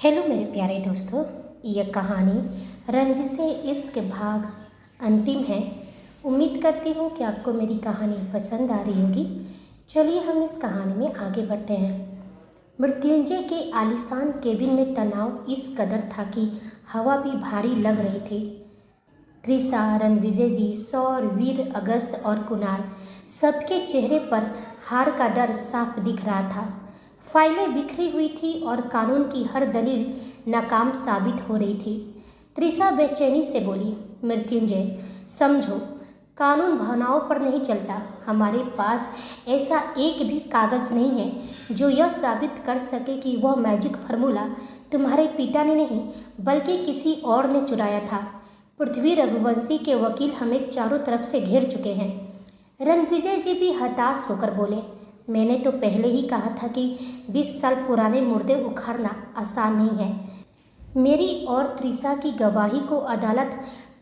Hello मेरे प्यारे दोस्तों। यह कहानी रंजिशे इश्क भाग अंतिम है। उम्मीद करती हूँ कि आपको मेरी कहानी पसंद आ रही होगी। चलिए हम इस कहानी में आगे बढ़ते हैं। मृत्युंजय के आलीशान केबिन में तनाव इस कदर था कि हवा भी भारी लग रही थी। त्रिशा, रणविजय जी, सौर, वीर, अगस्त और कुणाल सबके चेहरे पर हार का डर साफ दिख रहा था। फाइलें बिखरी हुई थी और कानून की हर दलील नाकाम साबित हो रही थी। त्रिशा बेचैनी से बोली, मृत्युंजय समझो, कानून भावनाओं पर नहीं चलता। हमारे पास ऐसा एक भी कागज़ नहीं है जो यह साबित कर सके कि वह मैजिक फार्मूला तुम्हारे पिता ने नहीं बल्कि किसी और ने चुराया था। पृथ्वी रघुवंशी के वकील हमें चारों तरफ से घेर चुके हैं। रणविजय जी भी हताश होकर बोले, मैंने तो पहले ही कहा था कि 20 साल पुराने मुर्दे उखाड़ना आसान नहीं है। मेरी और त्रिशा की गवाही को अदालत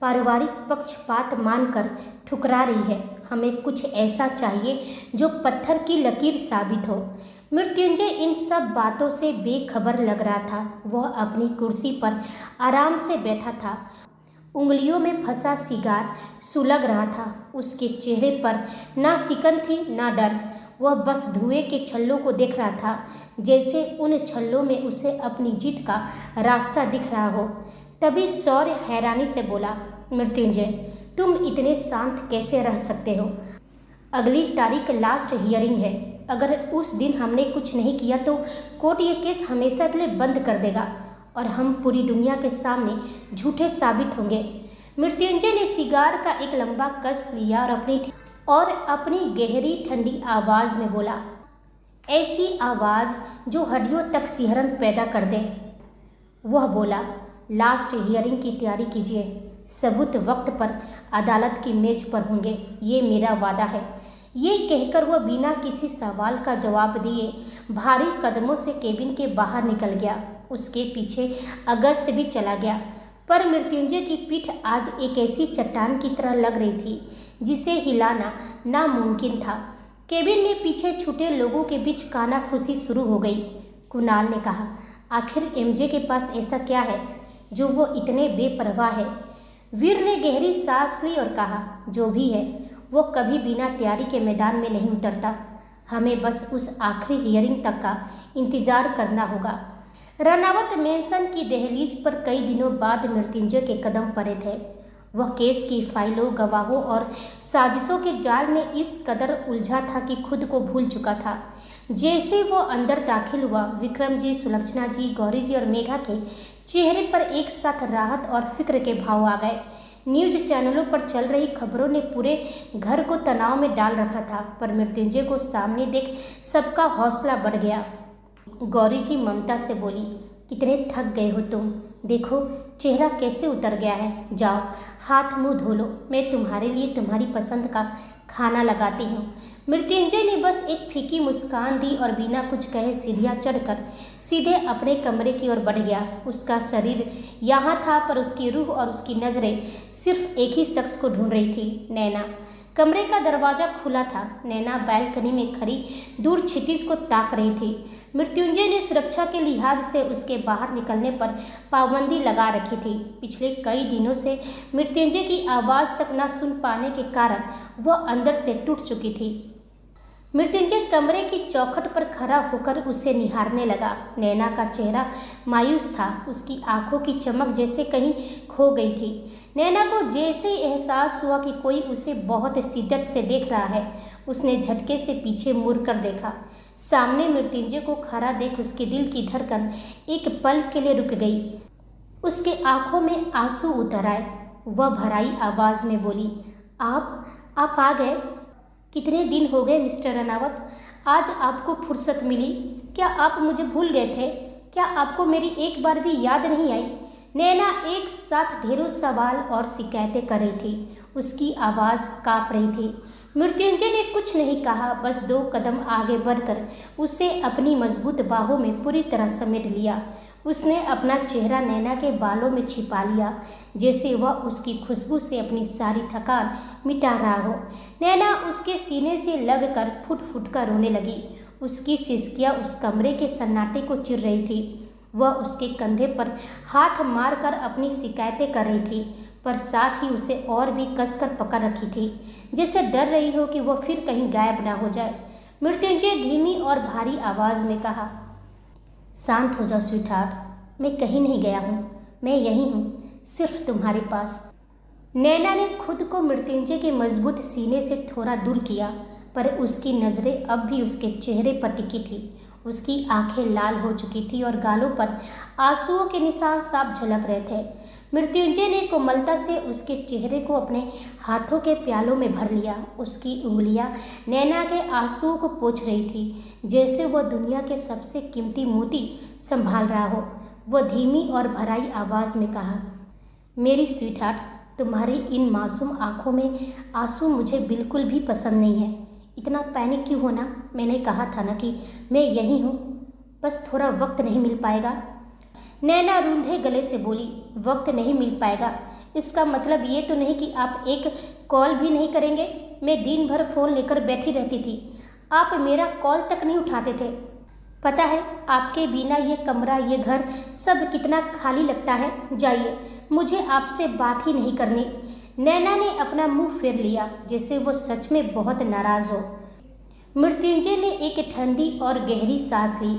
पारिवारिक पक्षपात मानकर ठुकरा रही है। हमें कुछ ऐसा चाहिए जो पत्थर की लकीर साबित हो। मृत्युंजय इन सब बातों से बेखबर लग रहा था। वह अपनी कुर्सी पर आराम से बैठा था। उंगलियों में फंसा सिगार सुलग रहा था। उसके चेहरे पर ना सिकन थी ना डर। वह बस धुएं के छल्लों को देख रहा था, जैसे उन छल्लों में उसे अपनी जीत का रास्ता दिख रहा हो। तभी शौर्य हैरानी से बोला, मृत्युंजय तुम इतने शांत कैसे रह सकते हो? अगली तारीख लास्ट हियरिंग है। अगर उस दिन हमने कुछ नहीं किया तो कोर्ट ये केस हमेशा के लिए बंद कर देगा और हम पूरी दुनिया के सामने झूठे साबित होंगे। मृत्युंजय ने सिगार का एक लंबा कस लिया और अपनी गहरी ठंडी आवाज़ में बोला, ऐसी आवाज़ जो हड्डियों तक सिहरन पैदा कर दे। वह बोला, लास्ट हियरिंग की तैयारी कीजिए। सबूत वक्त पर अदालत की मेज पर होंगे, ये मेरा वादा है। ये कहकर वह बिना किसी सवाल का जवाब दिए भारी कदमों से केबिन के बाहर निकल गया। उसके पीछे अगस्त भी चला गया, पर मृत्युंजय की पीठ आज एक ऐसी चट्टान की तरह लग रही थी जिसे हिलाना नामुमकिन था। केबिन में पीछे छूटे लोगों के बीच कानाफूसी शुरू हो गई। कुणाल ने कहा, आखिर एमजे के पास ऐसा क्या है जो वो इतने बेपरवाह है? वीर ने गहरी सांस ली और कहा, जो भी है वो कभी बिना तैयारी के मैदान में नहीं उतरता। हमें बस उस आखिरी हियरिंग तक का इंतजार करना होगा। रनावत मेंशन की दहलीज पर कई दिनों बाद मृत्युंजय के कदम पड़े थे। वह केस की फाइलों, गवाहों और साजिशों के जाल में इस कदर उलझा था कि खुद को भूल चुका था। जैसे वो अंदर दाखिल हुआ, विक्रम जी, सुलक्षणा जी, गौरी जी और मेघा के चेहरे पर एक साथ राहत और फिक्र के भाव आ गए। न्यूज चैनलों पर चल रही खबरों ने पूरे घर को तनाव में डाल रखा था, पर मृत्युंजय को सामने देख सबका हौसला बढ़ गया। गौरी जी ममता से बोली, कितने थक गए हो तुम, देखो चेहरा कैसे उतर गया है। जाओ हाथ मुंह धो लो, मैं तुम्हारे लिए तुम्हारी पसंद का खाना लगाती हूँ। मृत्युंजय ने बस एक फीकी मुस्कान दी और बिना कुछ कहे सीढ़ियाँ चढ़कर सीधे अपने कमरे की ओर बढ़ गया। उसका शरीर यहाँ था, पर उसकी रूह और उसकी नज़रें सिर्फ एक ही शख्स को ढूंढ रही थी, नैना। कमरे का दरवाज़ा खुला था। नैना बैल्कनी में खड़ी दूर क्षितिज को ताक रही थी। मृत्युंजय ने सुरक्षा के लिहाज से उसके बाहर निकलने पर पाबंदी लगा रखी थी। पिछले कई दिनों से मृत्युंजय की आवाज़ तक न सुन पाने के कारण वह अंदर से टूट चुकी थी। मृत्युंजय कमरे की चौखट पर खड़ा होकर उसे निहारने लगा। नैना का चेहरा मायूस था। उसकी आंखों की चमक जैसे कहीं खो गई थी। नैना को जैसे एहसास हुआ कि कोई उसे बहुत शिद्दत से देख रहा है। उसने झटके से पीछे मुड़कर देखा। सामने मृत्युंजय को खड़ा देख उसके दिल की धड़कन एक पल के लिए रुक गई। उसके आंखों में आंसू उतर आए। वह भराई आवाज़ में बोली, आप आ गए? कितने दिन हो गए मिस्टर रनावत, आज आपको फुर्सत मिली? क्या आप मुझे भूल गए थे? क्या आपको मेरी एक बार भी याद नहीं आई? नैना एक साथ ढेरों सवाल और शिकायतें कर रही थी। उसकी आवाज़ काँप रही थी। मृत्युंजय ने कुछ नहीं कहा, बस 2 कदम आगे बढ़कर उसे अपनी मजबूत बाहों में पूरी तरह समेट लिया। उसने अपना चेहरा नैना के बालों में छिपा लिया, जैसे वह उसकी खुशबू से अपनी सारी थकान मिटा रहा हो। नैना उसके सीने से लगकर फुट फुट कर रोने लगी। उसकी सिसकियाँ उस कमरे के सन्नाटे को चिर रही थी। वह उसके कंधे पर हाथ मारकर अपनी शिकायतें कर रही थी, पर साथ ही उसे और भी कसकर पकड़ रखी थी, जैसे डर रही हो कि वह फिर कहीं गायब ना हो जाए। मृत्युंजय धीमी और भारी आवाज में कहा, शांत हो जाओ स्वीटहार्ट, मैं कहीं नहीं गया हूँ, मैं यहीं हूँ, सिर्फ तुम्हारे पास। नैना ने खुद को मृत्युंजय के मजबूत सीने से थोड़ा दूर किया, पर उसकी नज़रें अब भी उसके चेहरे पर टिकी थी। उसकी आंखें लाल हो चुकी थी और गालों पर आंसुओं के निशान साफ झलक रहे थे। मृत्युंजय ने कोमलता से उसके चेहरे को अपने हाथों के प्यालों में भर लिया। उसकी उंगलियां नैना के आंसुओं को पोंछ रही थी, जैसे वह दुनिया के सबसे कीमती मोती संभाल रहा हो। वह धीमी और भराई आवाज में कहा, मेरी स्वीटहार्ट, तुम्हारी इन मासूम आंखों में आंसू मुझे बिल्कुल भी पसंद नहीं है। इतना पैनिक क्यों होना? मैंने कहा था ना कि मैं यहीं हूँ, बस थोड़ा वक्त नहीं मिल पाएगा। नैना रूंधे गले से बोली, वक्त नहीं मिल पाएगा? इसका मतलब ये तो नहीं कि आप एक कॉल भी नहीं करेंगे? मैं दिन भर फ़ोन लेकर बैठी रहती थी, आप मेरा कॉल तक नहीं उठाते थे। पता है आपके बिना ये कमरा, ये घर सब कितना खाली लगता है। जाइए, मुझे आपसे बात ही नहीं करनी। नैना ने अपना मुंह फेर लिया, जैसे वो सच में बहुत नाराज हो। मृत्युंजय ने एक ठंडी और गहरी सांस ली।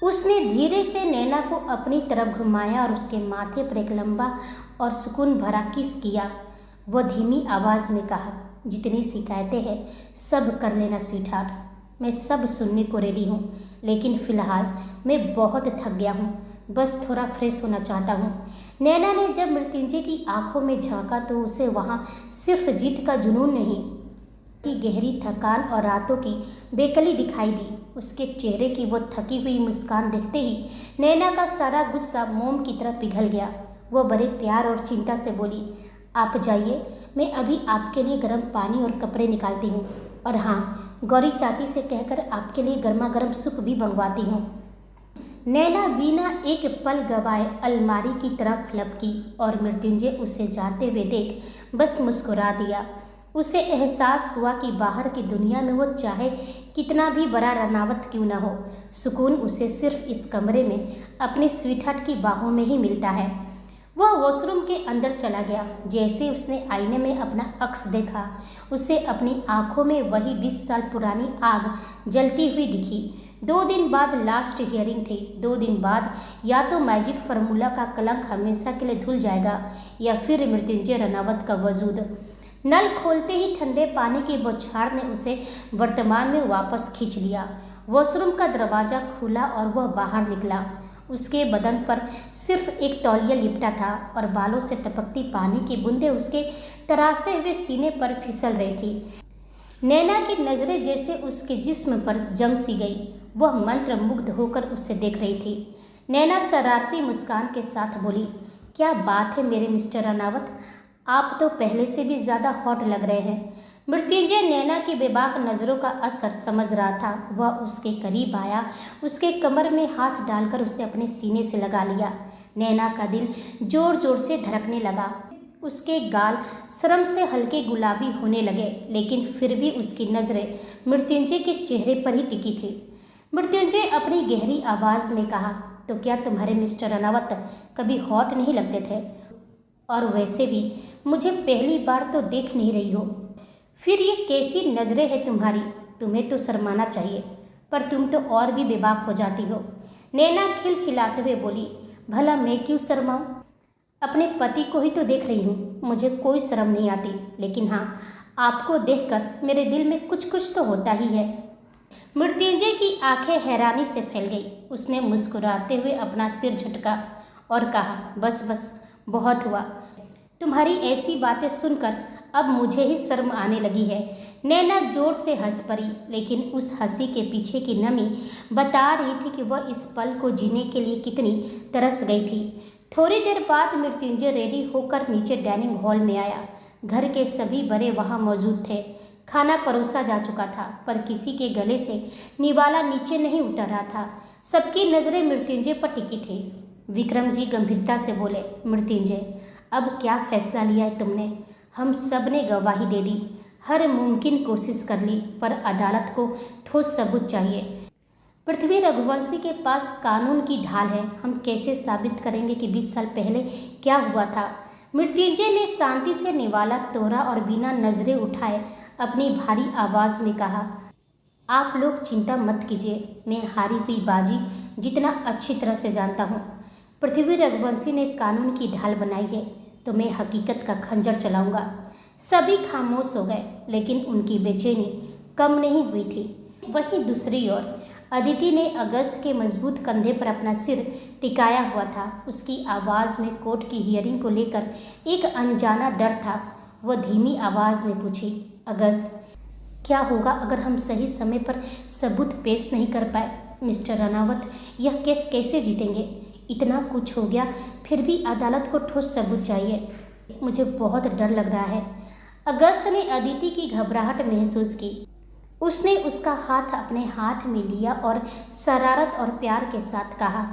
उसने धीरे से नैना को अपनी तरफ घुमाया और उसके माथे पर एक लंबा और सुकून भरा किस किया। वह धीमी आवाज में कहा, जितनी शिकायतें हैं सब कर लेना स्वीटहार्ट, मैं सब सुनने को रेडी हूँ, लेकिन फ़िलहाल मैं बहुत थक गया हूँ, बस थोड़ा फ्रेश होना चाहता हूँ। नैना ने जब मृत्युंजय की आंखों में झांका तो उसे वहाँ सिर्फ जीत का जुनून नहीं की गहरी थकान और रातों की बेकली दिखाई दी। उसके चेहरे की वो थकी हुई मुस्कान देखते ही नैना का सारा गुस्सा मोम की तरह पिघल गया। वो बड़े प्यार और चिंता से बोली, आप जाइए, मैं अभी आपके लिए गर्म पानी और कपड़े निकालती हूँ, और हाँ, गौरी चाची से कहकर आपके लिए गर्मा गर्म सूप भी मंगवाती हूँ। नैना बिना एक पल गवाए अलमारी की तरफ लपकी और मृत्युंजय उसे जाते हुए देख बस मुस्कुरा दिया। उसे एहसास हुआ कि बाहर की दुनिया में वो चाहे कितना भी बड़ा रनावत क्यों न हो, सुकून उसे सिर्फ इस कमरे में अपनी स्वीटहार्ट की बाहों में ही मिलता है। वह वॉशरूम के अंदर चला गया। जैसे उसने आईने में अपना अक्स देखा, उसे अपनी आंखों में वही 20 साल पुरानी आग जलती हुई दिखी। 2 दिन बाद लास्ट हियरिंग थी। 2 दिन बाद या तो मैजिक फार्मूला का कलंक हमेशा के लिए धुल जाएगा, या फिर मृत्युंजय रनावत का वजूद। नल खोलते ही ठंडे पानी की बौछार ने उसे वर्तमान में वापस खींच लिया। वॉशरूम का दरवाज़ा खुला और वह बाहर निकला। उसके बदन पर सिर्फ एक तौलिया लिपटा था और बालों से टपकती पानी की बूंदें उसके तरासे हुए सीने पर फिसल रही थी। नैना की नज़रें जैसे उसके जिस्म पर जम सी गई। वह मंत्र मुग्ध होकर उसे देख रही थी। नैना शरारती मुस्कान के साथ बोली, क्या बात है मेरे मिस्टर रनावत, आप तो पहले से भी ज़्यादा हॉट लग रहे हैं। मृत्युंजय नैना की बेबाक नज़रों का असर समझ रहा था। वह उसके करीब आया, उसके कमर में हाथ डालकर उसे अपने सीने से लगा लिया। नैना का दिल जोर जोर से धड़कने लगा। उसके गाल शर्म से हल्के गुलाबी होने लगे, लेकिन फिर भी उसकी नज़रें मृत्युंजय के चेहरे पर ही टिकी थी। मृत्युंजय अपनी गहरी आवाज़ में कहा, तो क्या तुम्हारे मिस्टर रनावत कभी हॉट नहीं लगते थे? और वैसे भी मुझे पहली बार तो देख नहीं रही हो, फिर ये कैसी नज़रें हैं तुम्हारी? तुम्हें तो शर्माना चाहिए, पर तुम तो और भी बेबाक हो जाती हो। नैना खिलखिलाते हुए बोली, भला मैं क्यों शर्माऊँ? अपने पति को ही तो देख रही हूँ, मुझे कोई शर्म नहीं आती, लेकिन हाँ, आपको देखकर मेरे दिल में कुछ कुछ तो होता ही है। मृत्युंजय की आंखें हैरानी से फैल गई। उसने मुस्कुराते हुए अपना सिर झटका और कहा, बस बस, बहुत हुआ। तुम्हारी ऐसी बातें सुनकर अब मुझे ही शर्म आने लगी है। नैना जोर से हंस पड़ी, लेकिन उस हंसी के पीछे की नमी बता रही थी कि वह इस पल को जीने के लिए कितनी तरस गई थी। थोड़ी देर बाद मृत्युंजय रेडी होकर नीचे डाइनिंग हॉल में आया। घर के सभी बड़े वहां मौजूद थे। खाना परोसा जा चुका था, पर किसी के गले से निवाला नीचे नहीं उतर रहा था। सबकी नज़रें मृत्युंजय पर टिकी थी। विक्रम जी गंभीरता से बोले, मृत्युंजय, अब क्या फैसला लिया है तुमने? हम सब ने गवाही दे दी, हर मुमकिन कोशिश कर ली, पर अदालत को ठोस सबूत चाहिए। पृथ्वी रघुवंशी के पास कानून की ढाल है। हम कैसे साबित करेंगे कि 20 साल पहले क्या हुआ था? मृत्युंजय ने शांति से निवाला तोड़ा और बिना नजरें उठाए अपनी भारी आवाज में कहा, आप लोग चिंता मत कीजिए, मैं हारी हुई बाजी जितना अच्छी तरह से जानता हूँ। पृथ्वी रघुवंशी ने कानून की ढाल बनाई है तो मैं हकीकत का खंजर चलाऊंगा। सभी खामोश हो गए, लेकिन उनकी बेचैनी कम नहीं हुई थी। वहीं दूसरी ओर अदिति ने अगस्त के मजबूत कंधे पर अपना सिर टिकाया हुआ था। उसकी आवाज़ में कोर्ट की हियरिंग को लेकर एक अनजाना डर था। वह धीमी आवाज़ में पूछी, अगस्त, क्या होगा अगर हम सही समय पर सबूत पेश नहीं कर पाए? मिस्टर रनावत, यह केस कैसे जीतेंगे? इतना कुछ हो गया, फिर भी अदालत को ठोस सबूत चाहिए। मुझे बहुत डर लग रहा है। अगस्त ने अदिति की घबराहट महसूस की। उसने उसका हाथ अपने हाथ में लिया और शरारत और प्यार के साथ कहा,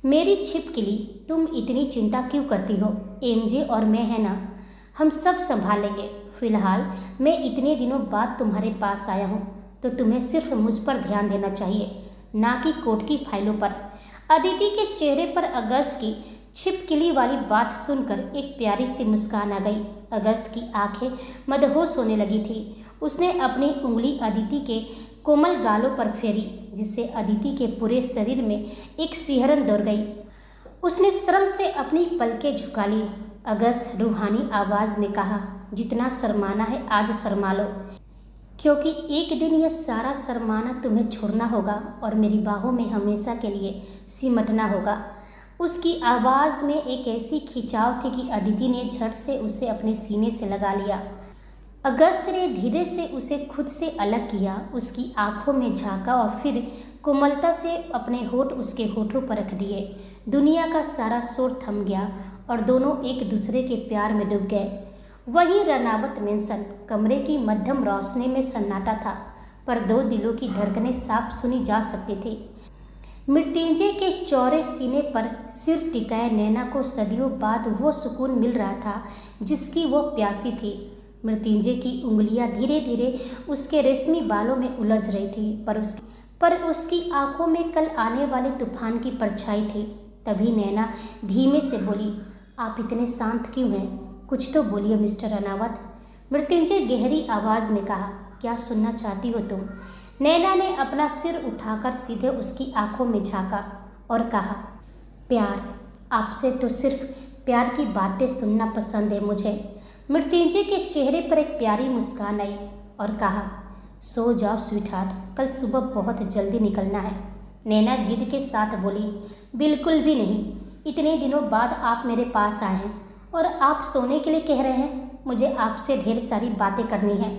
मेरी छिपकली, तुम इतनी चिंता क्यों करती हो? एमजे और मैं है ना, हम सब संभाल लेंगे। फिलहाल मैं इतने दिनों बाद तुम्हारे पास आया हूँ, तो तुम्हें सिर्फ मुझ पर ध्यान देना चाहिए, ना कि कोर्ट की फाइलों पर। अदिति के चेहरे पर अगस्त की छिपकली वाली बात सुनकर एक प्यारी सी मुस्कान आ गई। अगस्त की आंखें मदहोश होने लगी थी। उसने अपनी उंगली अदिति के कोमल गालों पर फेरी, जिससे अदिति के पूरे शरीर में एक सिहरन दौड़ गई। उसने शर्म से अपनी पलकें झुका ली। अगस्त रूहानी आवाज में कहा, जितना शर्माना है आज शर्मा लो, क्योंकि एक दिन यह सारा शर्माना तुम्हें छोड़ना होगा और मेरी बाहों में हमेशा के लिए सिमटना होगा। उसकी आवाज़ में एक ऐसी खिंचाव थी कि अदिति ने झट से उसे अपने सीने से लगा लिया। अगस्त ने धीरे से उसे खुद से अलग किया, उसकी आंखों में झांका और फिर कोमलता से अपने होठ उसके होठों पर रख दिए। दुनिया का सारा शोर थम गया और दोनों एक दूसरे के प्यार में डूब गए। वहीं रनावत मेंशन कमरे की मध्यम रोशनी में सन्नाटा था, पर दो दिलों की धड़कनें साफ सुनी जा सकती थी। मृत्युंजय के चौड़े सीने पर सिर टिकाए नैना को सदियों बाद वो सुकून मिल रहा था जिसकी वो प्यासी थी। मृत्युंजय की उंगलियां धीरे धीरे उसके रेशमी बालों में उलझ रही थी, पर उसकी आंखों में कल आने वाले तूफान की परछाई थी। तभी नैना धीमे से बोली, आप इतने शांत क्यों हैं? कुछ तो बोलिए मिस्टर रनावत। मृत्युंजय गहरी आवाज में कहा, क्या सुनना चाहती हो तुम? नैना ने अपना सिर उठाकर सीधे उसकी आंखों में झांका और कहा, प्यार। आपसे तो सिर्फ प्यार की बातें सुनना पसंद है मुझे। मृत्युंजय के चेहरे पर एक प्यारी मुस्कान आई और कहा, सो जाओ स्वीटहार्ट, कल सुबह बहुत जल्दी निकलना है। नैना जिद के साथ बोली, बिल्कुल भी नहीं, इतने दिनों बाद आप मेरे पास आए हैं और आप सोने के लिए कह रहे हैं। मुझे आपसे ढेर सारी बातें करनी है।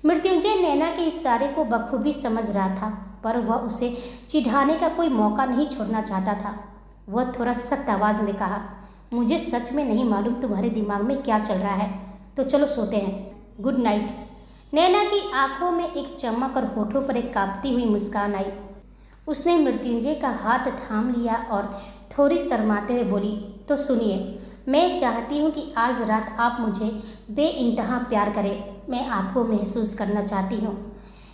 मृत्युंजय नैना के इशारे को बखूबी समझ रहा था, पर वह उसे चिढ़ाने का कोई मौका नहीं छोड़ना चाहता था। वह थोड़ा सख्त आवाज में कहा, मुझे सच में नहीं मालूम तुम्हारे दिमाग में क्या चल रहा है, तो चलो सोते हैं। Good night. नैना की आंखों में एक चमक और होठों पर एक कांपती हुई मुस्कान आई। उसने मृत्युंजय का हाथ थाम लिया और थोड़ी शर्माते हुए बोली, तो सुनिए, मैं चाहती हूँ कि आज रात आप मुझे बेइंतहा प्यार करें। मैं आपको महसूस करना चाहती हूँ।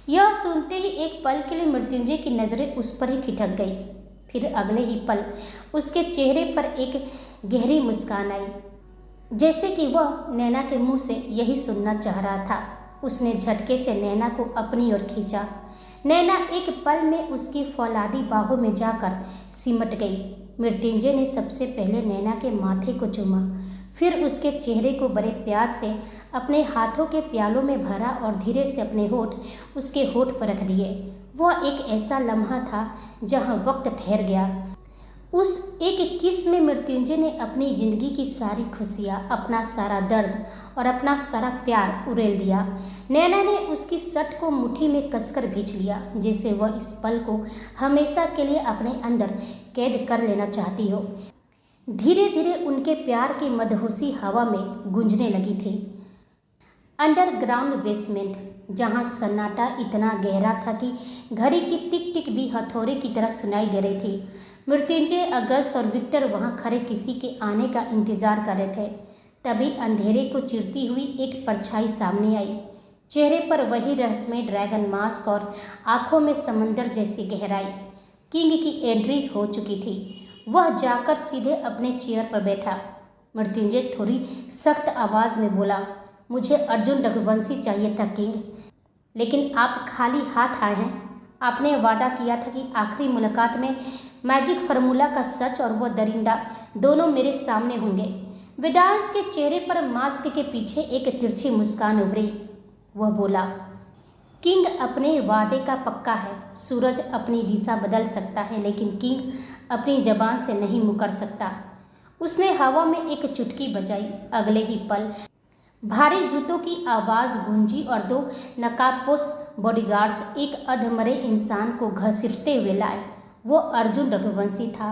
यह सुनते ही एक पल के लिए मृत्युंजय की नज़रें उस पर ही ठिठक गई। फिर अगले ही पल उसके चेहरे पर एक गहरी मुस्कान आई, जैसे कि वह नैना के मुंह से यही सुनना चाह रहा था। उसने झटके से नैना को अपनी ओर खींचा। नैना एक पल में उसकी फौलादी बाहों में जाकर सिमट गई। मृत्युंजय ने सबसे पहले नैना के माथे को चूमा, फिर उसके चेहरे को बड़े प्यार से अपने हाथों के प्यालों में भरा और धीरे से अपने होठ उसके होठ पर रख दिए। वह एक ऐसा लम्हा था जहां वक्त ठहर गया। उस एक किस में मृत्युंजय ने अपनी जिंदगी की सारी खुशियाँ, अपना सारा दर्द और अपना सारा प्यार उड़ेल दिया। नैना ने उसकी सट को मुट्ठी में कसकर भींच लिया, जैसे वह इस पल को हमेशा के लिए अपने अंदर कैद कर लेना चाहती हो। धीरे धीरे उनके प्यार की मदहोशी हवा में गूंजने लगी थी। अंडरग्राउंड बेसमेंट, जहां सन्नाटा इतना गहरा था कि घड़ी की टिक टिक भी हथौड़े की तरह सुनाई दे रही थी। मृत्युंजय, अगस्त और विक्टर वहां खड़े किसी के आने का इंतजार कर रहे थे। तभी अंधेरे को चिरती हुई एक परछाई सामने आई। चेहरे पर वही रहस्यमय ड्रैगन मास्क और आंखों में समंदर जैसी गहराई। किंग की एंट्री हो चुकी थी। वह जाकर सीधे अपने चेयर पर बैठा। मृत्युंजय थोड़ी सख्त आवाज में बोला, मुझे अर्जुन रघुवंशी चाहिए था किंग, लेकिन आप खाली हाथ आए हैं। आपने वादा किया था कि आखिरी मुलाकात में मैजिक फार्मूला का सच और वो दरिंदा दोनों मेरे सामने होंगे। वेदांश के चेहरे पर मास्क के पीछे एक तिरछी मुस्कान उभरी। वह बोला, किंग अपने वादे का पक्का है। सूरज अपनी दिशा बदल सकता है, लेकिन किंग अपनी जबान से नहीं मुकर सकता। उसने हवा में एक चुटकी बजाई। अगले ही पल भारी जूतों की आवाज गूंजी और दो नकाबपोश बॉडीगार्ड्स एक अधमरे इंसान को घसीटते हुए लाए। वो अर्जुन रघुवंशी था।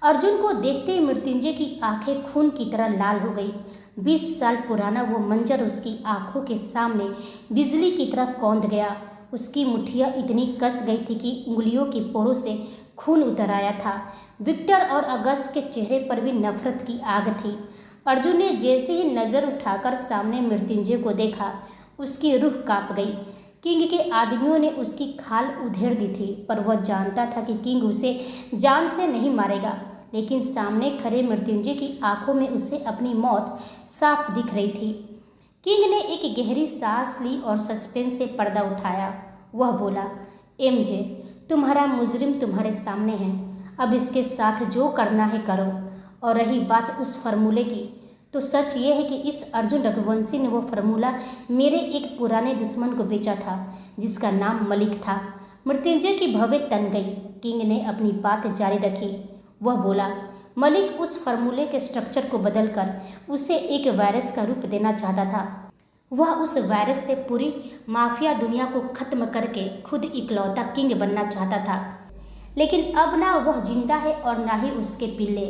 अर्जुन को देखते ही मृत्युंजय की आंखें खून की तरह लाल हो गई। 20 साल पुराना वो मंजर उसकी आंखों के सामने बिजली की तरह कौंध गया। उसकी मुट्ठियां इतनी कस गई थी कि उंगलियों की पोरों से खून उतर आया था। विक्टर और अगस्त के चेहरे पर भी नफरत की आग थी। अर्जुन ने जैसे ही नजर उठाकर सामने मृत्युंजय को देखा, उसकी रूह कांप गई। किंग के आदमियों ने उसकी खाल उधेड़ दी थी, पर वह जानता था कि किंग उसे जान से नहीं मारेगा। लेकिन सामने खड़े मृत्युंजय की आंखों में उसे अपनी मौत साफ दिख रही थी। किंग ने एक गहरी सांस ली और सस्पेंस से पर्दा उठाया। वह बोला, एमजे, तुम्हारा मुजरिम तुम्हारे सामने है। अब इसके साथ जो करना है करो। और रही बात उस फार्मूले की, तो सच ये है कि इस अर्जुन रघुवंशी ने वो फार्मूला मेरे एक पुराने दुश्मन को बेचा था, जिसका नाम मलिक था। मृत्युंजय की भवें तन गई। किंग ने अपनी बात जारी रखी। वह बोला, मलिक उस फार्मूले के स्ट्रक्चर को बदलकर उसे एक वायरस का रूप देना चाहता था। वह उस वायरस से पूरी माफिया दुनिया को खत्म करके खुद इकलौता किंग बनना चाहता था। लेकिन अब ना वह जिंदा है और ना ही उसके पिल्ले।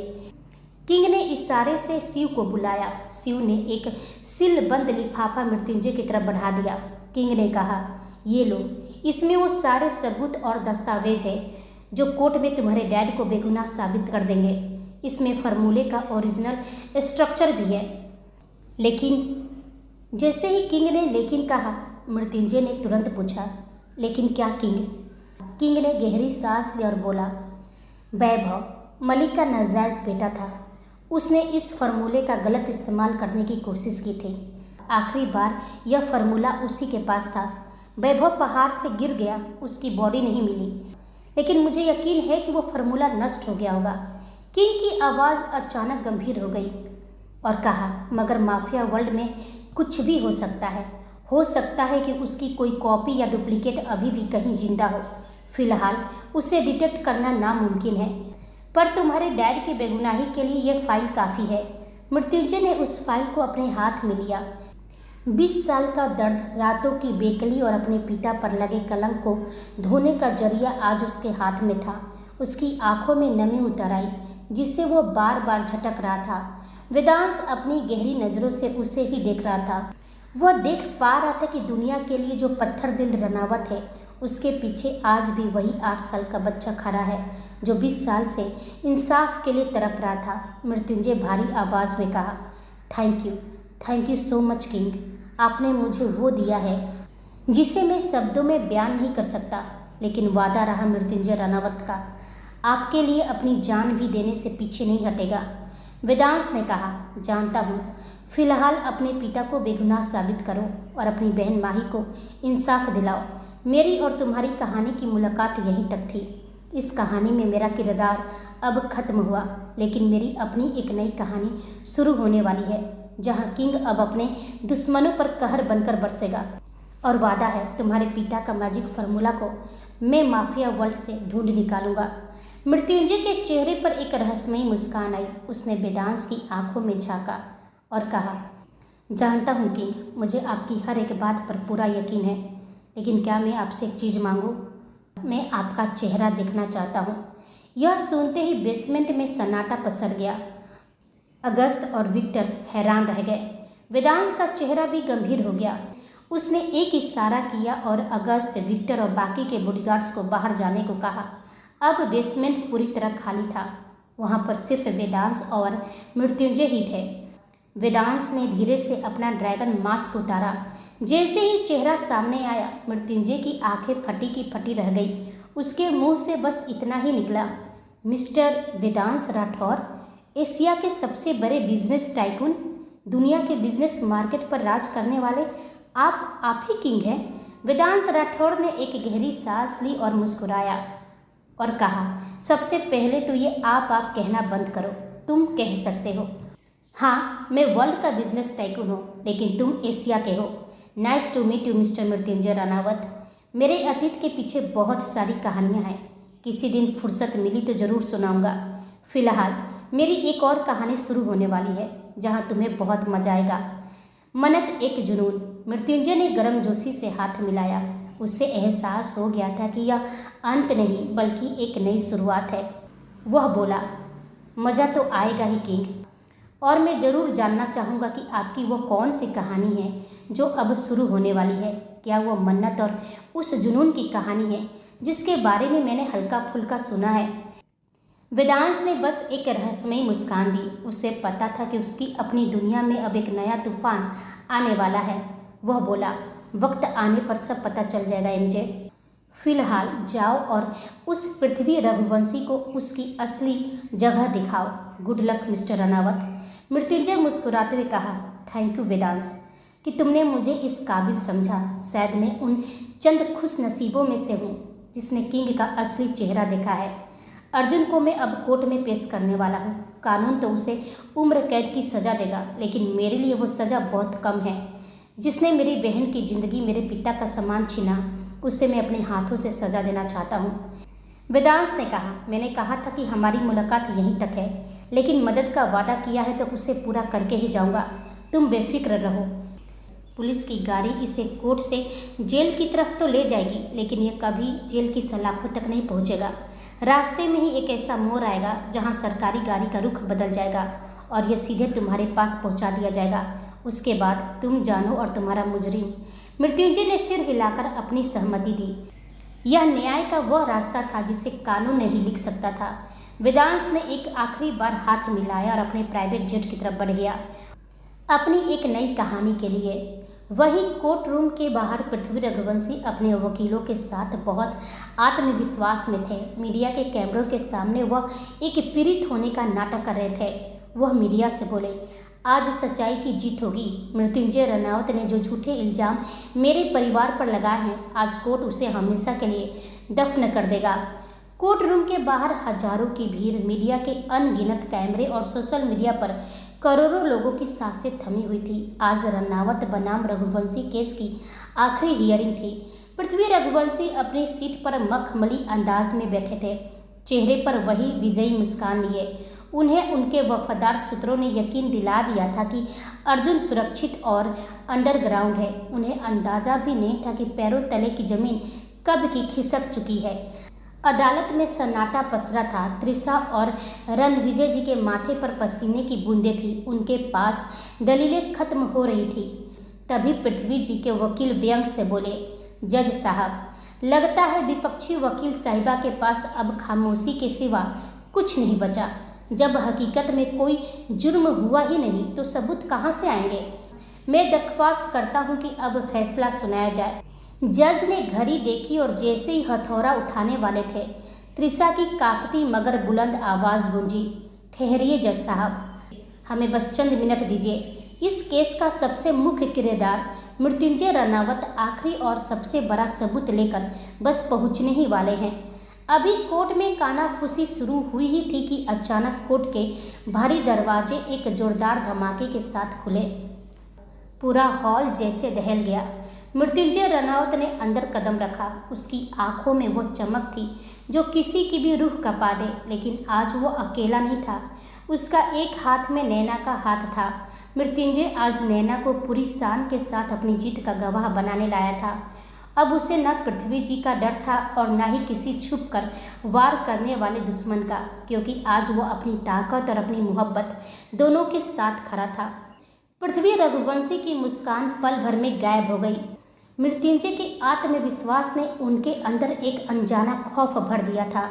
किंग ने इशारे से शिव को बुलाया। शिव ने एक सीलबंद लिफाफा मृत्युंजय की तरफ बढ़ा दिया। किंग ने कहा, ये लो, इसमें वो सारे सबूत और दस्तावेज है जो कोर्ट में तुम्हारे डैड को बेगुनाह साबित कर देंगे। इसमें फार्मूले का ओरिजिनल स्ट्रक्चर भी है। लेकिन जैसे ही किंग ने लेकिन कहा, मृत्युंजय ने तुरंत पूछा, लेकिन क्या किंग? किंग ने गहरी सांस ली और बोला, वैभव मलिक का नाजायज बेटा था। उसने इस फार्मूले का गलत इस्तेमाल करने की कोशिश की थी। आखिरी बार यह फार्मूला उसी के पास था। वैभव पहाड़ से गिर गया, उसकी बॉडी नहीं मिली, लेकिन मुझे यकीन है कि वो फार्मूला नष्ट हो गया होगा। किंग की आवाज़ अचानक गंभीर हो गई और कहा, मगर माफिया वर्ल्ड में कुछ भी हो सकता है। हो सकता है कि उसकी कोई कॉपी या डुप्लीकेट अभी भी कहीं जिंदा हो। फिलहाल उसे डिटेक्ट करना नामुमकिन है, पर तुम्हारे डैड की बेगुनाही के लिए यह फाइल काफ़ी है। मृत्युंजय ने उस फाइल को अपने हाथ में लिया। 20 साल का दर्द, रातों की बेकली और अपने पिता पर लगे कलंक को धोने का जरिया आज उसके हाथ में था। उसकी आंखों में नमी उतर आई, जिससे वो बार बार झटक रहा था। वेदांश अपनी गहरी नज़रों से उसे ही देख रहा था। वह देख पा रहा था कि दुनिया के लिए जो पत्थर दिल रनावत है, उसके पीछे आज भी वही 8 साल का बच्चा खड़ा है जो 20 साल से इंसाफ के लिए तड़प रहा था। मृत्युंजय भारी आवाज़ में कहा, thank you so much king. आपने मुझे वो दिया है जिसे मैं शब्दों में बयान नहीं कर सकता। लेकिन वादा रहा मृत्युंजय रनावत का, आपके लिए अपनी जान भी देने से पीछे नहीं हटेगा। वेदांश ने कहा, जानता हूँ। फिलहाल अपने पिता को बेगुनाह साबित करो और अपनी बहन माही को इंसाफ दिलाओ। मेरी और तुम्हारी कहानी की मुलाकात यहीं तक थी। इस कहानी में मेरा किरदार अब खत्म हुआ, लेकिन मेरी अपनी एक नई कहानी शुरू होने वाली है, जहां किंग अब अपने दुश्मनों पर कहर बनकर बरसेगा। और वादा है, तुम्हारे पिता का मैजिक फार्मूला को मैं माफिया वर्ल्ड से ढूंढ निकालूंगा। मृत्युंजय के चेहरे पर एक रहस्यमयी मुस्कान आई। उसने वेदांश की आंखों में झांका और कहा, जानता हूँ किंग, मुझे आपकी हर एक बात पर पूरा यकीन है, लेकिन क्या मैं आपसे एक चीज़ मांगूं? मैं आपका चेहरा देखना चाहता हूँ। यह सुनते ही बेसमेंट में सन्नाटा पसर गया। अगस्त और विक्टर हैरान रह गए। वेदांश का चेहरा भी गंभीर हो गया। उसने एक इशारा किया और अगस्त, विक्टर और बाकी के बॉडीगार्ड्स को बाहर जाने को कहा। अब बेसमेंट पूरी तरह खाली था। वहाँ पर सिर्फ वेदांश और मृत्युंजय ही थे। वेदांश ने धीरे से अपना ड्रैगन मास्क उतारा। जैसे ही चेहरा सामने आया, मृत्युंजय की आंखें फटी की फटी रह गई। उसके मुंह से बस इतना ही निकला, मिस्टर वेदांश राठौर, एशिया के सबसे बड़े बिजनेस टाइकून, दुनिया के बिजनेस मार्केट पर राज करने वाले आप ही किंग हैं। वेदांश राठौर ने एक गहरी सांस ली और मुस्कुराया और कहा, सबसे पहले तो ये आप कहना बंद करो, तुम कह सकते हो। हाँ, मैं वर्ल्ड का बिजनेस टाइकून हूँ, लेकिन तुम एशिया के हो। Nice to meet you mister Mrityunjay Ranawat. मेरे अतीत के पीछे बहुत सारी कहानियाँ हैं, किसी दिन फुर्सत मिली तो ज़रूर सुनाऊंगा। फिलहाल मेरी एक और कहानी शुरू होने वाली है, जहाँ तुम्हें बहुत मजा आएगा। मन्नत एक जुनून। मृत्युंजय ने गर्मजोशी से हाथ मिलाया। उसे एहसास हो गया था कि यह अंत नहीं बल्कि एक नई शुरुआत है। वह बोला, मज़ा तो आएगा ही किंग, और मैं ज़रूर जानना चाहूँगा कि आपकी वो कौन सी कहानी है जो अब शुरू होने वाली है। क्या वो मन्नत और उस जुनून की कहानी है जिसके बारे में मैंने हल्का फुल्का सुना है? वेदांश ने बस एक रहस्यमयी मुस्कान दी। उसे पता था कि उसकी अपनी दुनिया में अब एक नया तूफान आने वाला है। वह बोला, वक्त आने पर सब पता चल जाएगा एमजे। फिलहाल जाओ और उस पृथ्वी रघुवंशी को उसकी असली जगह दिखाओ। Good luck mister Ranaut. Mrityunjay मुस्कुराते हुए कहा, थैंक यू वेदांश कि तुमने मुझे इस काबिल समझा। शायद मैं उन चंद खुश नसीबों में से हूँ जिसने किंग का असली चेहरा देखा है। अर्जुन को मैं अब कोर्ट में पेश करने वाला हूँ। कानून तो उसे उम्र कैद की सज़ा देगा, लेकिन मेरे लिए वो सज़ा बहुत कम है। जिसने मेरी बहन की ज़िंदगी, मेरे पिता का सम्मान छीना, उसे मैं अपने हाथों से सज़ा देना चाहता हूँ। वेदांश ने कहा, मैंने कहा था कि हमारी मुलाकात यहीं तक है, लेकिन मदद का वादा किया है तो उसे पूरा करके ही जाऊँगा। तुम बेफिक्र रहो। पुलिस की गाड़ी इसे कोर्ट से जेल की तरफ तो ले जाएगी, लेकिन ये कभी जेल की सलाखों तक नहीं पहुँचेगा। रास्ते में ही एक ऐसा मोड़ आएगा जहाँ सरकारी गाड़ी का रुख बदल जाएगा और यह सीधे तुम्हारे पास पहुँचा दिया जाएगा। उसके बाद तुम जानो और तुम्हारा मुजरिम। मृत्युंजय ने सिर हिलाकर अपनी सहमति दी। यह न्याय का वह रास्ता था जिसे कानून नहीं लिख सकता था। वेदांश ने एक आखिरी बार हाथ मिलाया और अपने प्राइवेट जेट की तरफ बढ़ गया, अपनी एक नई कहानी के लिए। वहीं कोर्ट रूम के बाहर पृथ्वी रघुवंशी अपने वकीलों के साथ बहुत आत्मविश्वास में थे। मीडिया के कैमरों के सामने वह एक पीड़ित होने का नाटक कर रहे थे। वह मीडिया से बोले, आज सच्चाई की जीत होगी। मृत्युंजय रानावत ने जो झूठे इल्जाम मेरे परिवार पर लगाए हैं, आज कोर्ट उसे हमेशा के लिए दफन कर देगा। कोर्ट रूम के बाहर हजारों की भीड़, मीडिया के अनगिनत कैमरे और सोशल मीडिया पर करोड़ों लोगों की सांसें थमी हुई थी। आज रानावत बनाम रघुवंशी केस की आखिरी हियरिंग थी। पृथ्वी रघुवंशी अपनी सीट पर मखमली अंदाज में बैठे थे, चेहरे पर वही विजयी मुस्कान लिए। उन्हें उनके वफादार सूत्रों ने यकीन दिला दिया था कि अर्जुन सुरक्षित और अंडरग्राउंड है। उन्हें अंदाजा भी नहीं था कि पैरों तले की जमीन कब की खिसक चुकी है। अदालत में सन्नाटा पसरा था। त्रिशा और रणविजय जी के माथे पर पसीने की बूंदें थी। उनके पास दलीलें खत्म हो रही थी। तभी पृथ्वी जी के वकील व्यंग से बोले, जज साहब, लगता है विपक्षी वकील साहिबा के पास अब खामोशी के सिवा कुछ नहीं बचा। जब हकीकत में कोई जुर्म हुआ ही नहीं तो सबूत कहाँ से आएंगे। मैं दरख्वास्त करता हूँ कि अब फैसला सुनाया जाए। जज ने घड़ी देखी और जैसे ही हथौड़ा उठाने वाले थे, त्रिशा की कांपती मगर बुलंद आवाज़ गूंजी, ठहरिए जज साहब, हमें बस चंद मिनट दीजिए। इस केस का सबसे मुख्य किरदार मृत्युंजय रानावत आखिरी और सबसे बड़ा सबूत लेकर बस पहुंचने ही वाले हैं। अभी कोर्ट में कानाफूसी शुरू हुई ही थी कि अचानक कोर्ट के भारी दरवाजे एक जोरदार धमाके के साथ खुले। पूरा हॉल जैसे दहल गया। मृत्युंजय रानावत ने अंदर कदम रखा। उसकी आंखों में वो चमक थी जो किसी की भी रूह कपा दे, लेकिन आज वो अकेला नहीं था। उसका एक हाथ में नैना का हाथ था। मृत्युंजय आज नैना को पूरी शान के साथ अपनी जीत का गवाह बनाने लाया था। अब उसे न पृथ्वी जी का डर था और न ही किसी छुप कर वार करने वाले दुश्मन का, क्योंकि आज वो अपनी ताकत और अपनी मोहब्बत दोनों के साथ खड़ा था। पृथ्वी रघुवंशी की मुस्कान पल भर में गायब हो गई। मृत्युंजय के आत्मविश्वास ने उनके अंदर एक अनजाना खौफ भर दिया था।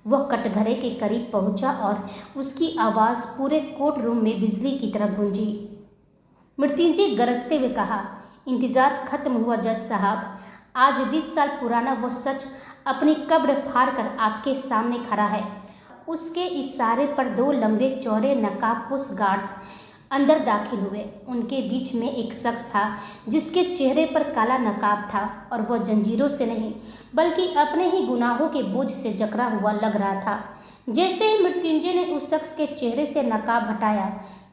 वह कटघरे के करीब पहुंचा और उसकी आवाज़ पूरे कोर्ट रूम में बिजली की तरह गूंजी। मृत्युंजय गरजते हुए कहा, इंतजार खत्म हुआ जज साहब। आज 20 साल पुराना वो सच अपनी कब्र फाड़ कर आपके सामने खड़ा है। उसके इशारे पर 2 लंबे चौड़े नकाबपोश गार्ड्स अंदर दाखिल हुए। उनके बीच में एक शख्स था जिसके चेहरे पर काला नकाब था और वह जंजीरों से नहीं बल्कि अपने ही गुनाहों के बोझ से जकड़ा हुआ लग रहा था। जैसे ही मृत्युंजय ने उस शख्स के चेहरे से नकाब हटाया,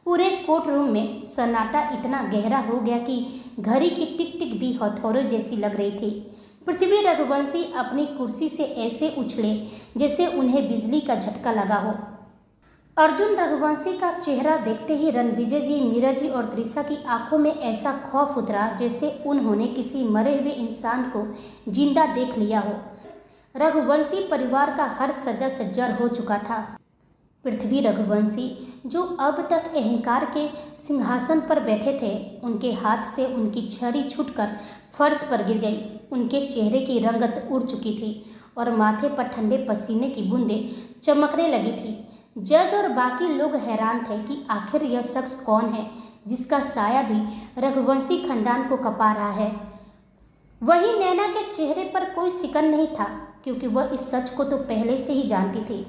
पूरे कोर्ट रूम में सन्नाटा इतना गहरा हो गया कि घड़ी की टिक टिक भी हथौड़े जैसी लग रही थी। पृथ्वी रघुवंशी अपनी कुर्सी से ऐसे उछले जैसे उन्हें बिजली का झटका लगा हो। अर्जुन रघुवंशी का चेहरा देखते ही रणविजय जी, मीरा जी और त्रिशा की आंखों में ऐसा खौफ उतरा जैसे उन्होंने किसी मरे हुए इंसान को जिंदा देख लिया हो। रघुवंशी परिवार का हर सदस्य जड़ हो चुका था। पृथ्वी रघुवंशी, जो अब तक अहंकार के सिंहासन पर बैठे थे, उनके हाथ से उनकी छड़ी छूटकर फर्श पर गिर गई। उनके चेहरे की रंगत उड़ चुकी थी और माथे पर ठंडे पसीने की बूंदें चमकने लगी थी। जज और बाकी लोग हैरान थे कि आखिर यह शख्स कौन है जिसका साया भी रघुवंशी खानदान को कपा रहा है। वहीं नैना के चेहरे पर कोई सिकन नहीं था, क्योंकि वह इस सच को तो पहले से ही जानती थी।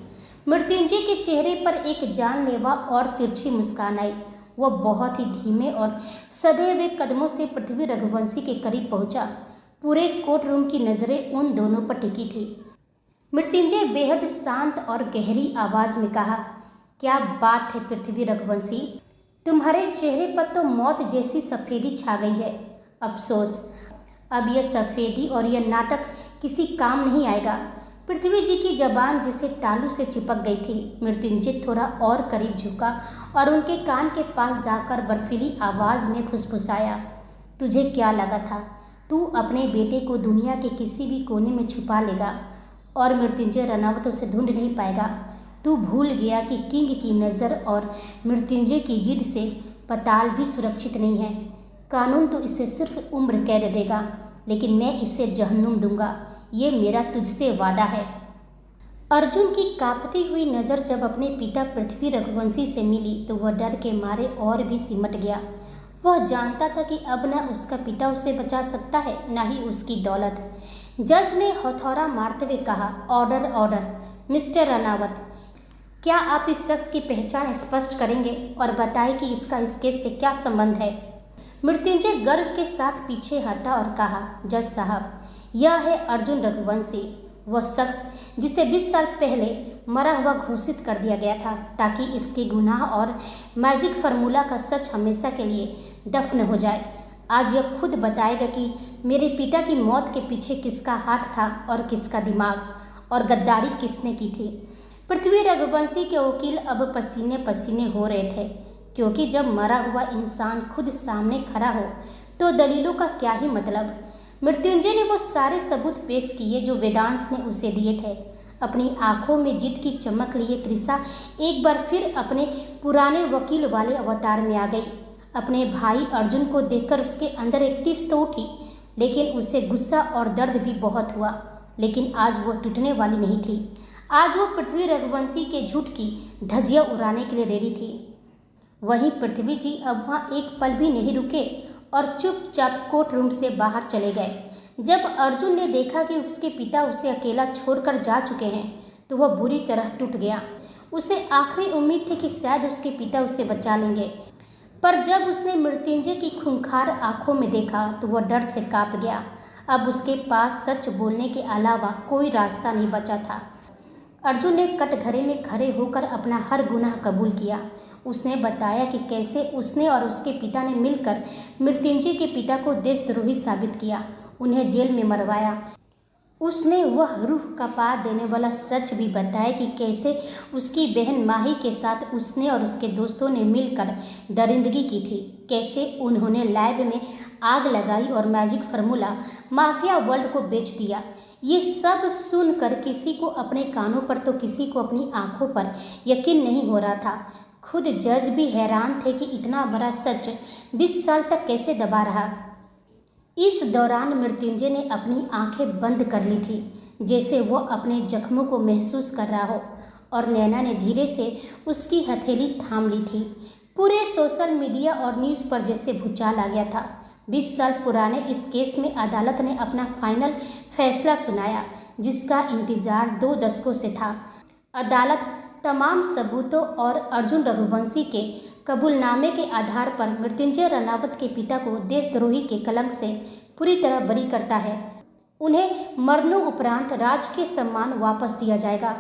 मृत्युंजय के चेहरे पर एक जानलेवा और तिरछी मुस्कान आई। वह बहुत ही धीमे और सधे हुए कदमों से पृथ्वी रघुवंशी के करीब पहुंचा। पूरे कोर्ट रूम की नजरें उन दोनों पर टिकी थी। मृत्युंजय बेहद शांत और गहरी आवाज में कहा, क्या बात है पृथ्वी रघुवंशी, तुम्हारे चेहरे पर तो मौत जैसी सफेदी छा गई है। अफसोस, अब यह सफेदी और यह नाटक किसी काम नहीं आएगा। पृथ्वी जी की जबान जिसे तालू से चिपक गई थी। मृत्युंजय थोड़ा और करीब झुका और उनके कान के पास जाकर बर्फीली आवाज में फुसफुसाया, तुझे क्या लगा था तू अपने बेटे को दुनिया के किसी भी कोने में छुपा लेगा और मृत्युंजय रनावतों से ढूंढ नहीं पाएगा। तू भूल गया कि किंग की नज़र और मृत्युंजय की जिद से पताल भी सुरक्षित नहीं है। कानून तो इसे सिर्फ उम्र कैद देगा, लेकिन मैं इसे जहन्नुम दूंगा। ये मेरा तुझसे वादा है। अर्जुन की कांपती हुई नज़र जब अपने पिता पृथ्वी रघुवंशी से मिली तो वह डर के मारे और भी सिमट गया। वह जानता था कि अब न उसका पिता उसे बचा सकता है, न ही उसकी दौलत। जज ने हथौड़ा मारते हुए कहा, ऑर्डर ऑर्डर। मिस्टर रनावत, क्या आप इस शख्स की पहचान स्पष्ट करेंगे और बताएं कि इसका इस केस से क्या संबंध है। मृत्युंजय गर्व के साथ पीछे हटा और कहा, जज साहब, यह है अर्जुन रघुवंशी, वह शख्स जिसे 20 साल पहले मरा हुआ घोषित कर दिया गया था ताकि इसके गुनाह और मैजिक फार्मूला का सच हमेशा के लिए दफन हो जाए। आज यह खुद बताएगा कि मेरे पिता की मौत के पीछे किसका हाथ था और किसका दिमाग, और गद्दारी किसने की थी। पृथ्वी रघुवंशी के वकील अब पसीने पसीने हो रहे थे, क्योंकि जब मरा हुआ इंसान खुद सामने खड़ा हो तो दलीलों का क्या ही मतलब। मृत्युंजय ने वो सारे सबूत पेश किए जो वेदांश ने उसे दिए थे। अपनी आंखों में जीत की चमक लिए त्रिशा एक बार फिर अपने पुराने वकील वाले अवतार में आ गई। अपने भाई अर्जुन को देखकर उसके अंदर एक टिस तो उठी, लेकिन उसे गुस्सा और दर्द भी बहुत हुआ। लेकिन आज वह टूटने वाली नहीं थी। आज वो पृथ्वी रघुवंशी के झूठ की धज्जियां उड़ाने के लिए रेडी थी। वहीं पृथ्वी जी अब वहाँ एक पल भी नहीं रुके और चुपचाप कोर्ट रूम से बाहर चले गए। जब अर्जुन ने देखा कि उसके पिता उसे अकेला छोड़कर जा चुके हैं तो वह बुरी तरह टूट गया। उसे आखिरी उम्मीद थी कि शायद उसके पिता उसे बचा लेंगे, पर जब उसने मृत्युंजय की खूंखार आंखों में देखा तो वह डर से कांप गया। अब उसके पास सच बोलने के अलावा कोई रास्ता नहीं बचा था। अर्जुन ने कटघरे में खड़े होकर अपना हर गुनाह कबूल किया। उसने बताया कि कैसे उसने और उसके पिता ने मिलकर मृत्युंजय के पिता को देशद्रोही साबित किया, उन्हें जेल में मरवाया। उसने वह रूह कपा देने वाला सच भी बताया कि कैसे उसकी बहन माही के साथ उसने और उसके दोस्तों ने मिलकर दरिंदगी की थी, कैसे उन्होंने लैब में आग लगाई और मैजिक फार्मूला माफिया वर्ल्ड को बेच दिया। ये सब सुनकर किसी को अपने कानों पर तो किसी को अपनी आंखों पर यकीन नहीं हो रहा था। खुद जज भी हैरान थे कि इतना बड़ा सच 20 साल तक कैसे दबा रहा। इस दौरान मृत्युंजय ने अपनी आंखें बंद कर ली थी, जैसे वो अपने जख्मों को महसूस कर रहा हो, और नैना ने धीरे से उसकी हथेली थाम ली थी। पूरे सोशल मीडिया और न्यूज़ पर जैसे भूचाल आ गया था। 20 साल पुराने इस केस में अदालत ने अपना फाइनल फैसला सुनाया। जिसका इंतजार 2 दशकों से था। अदालत तमाम सबूतों और अर्जुन रघुवंशी के कबूलनामे के आधार पर मृत्युंजय रनावत के पिता को देशद्रोही के कलंक से पूरी तरह बरी करता है। उन्हें मरणोपरांत राजकीय सम्मान वापस दिया जाएगा।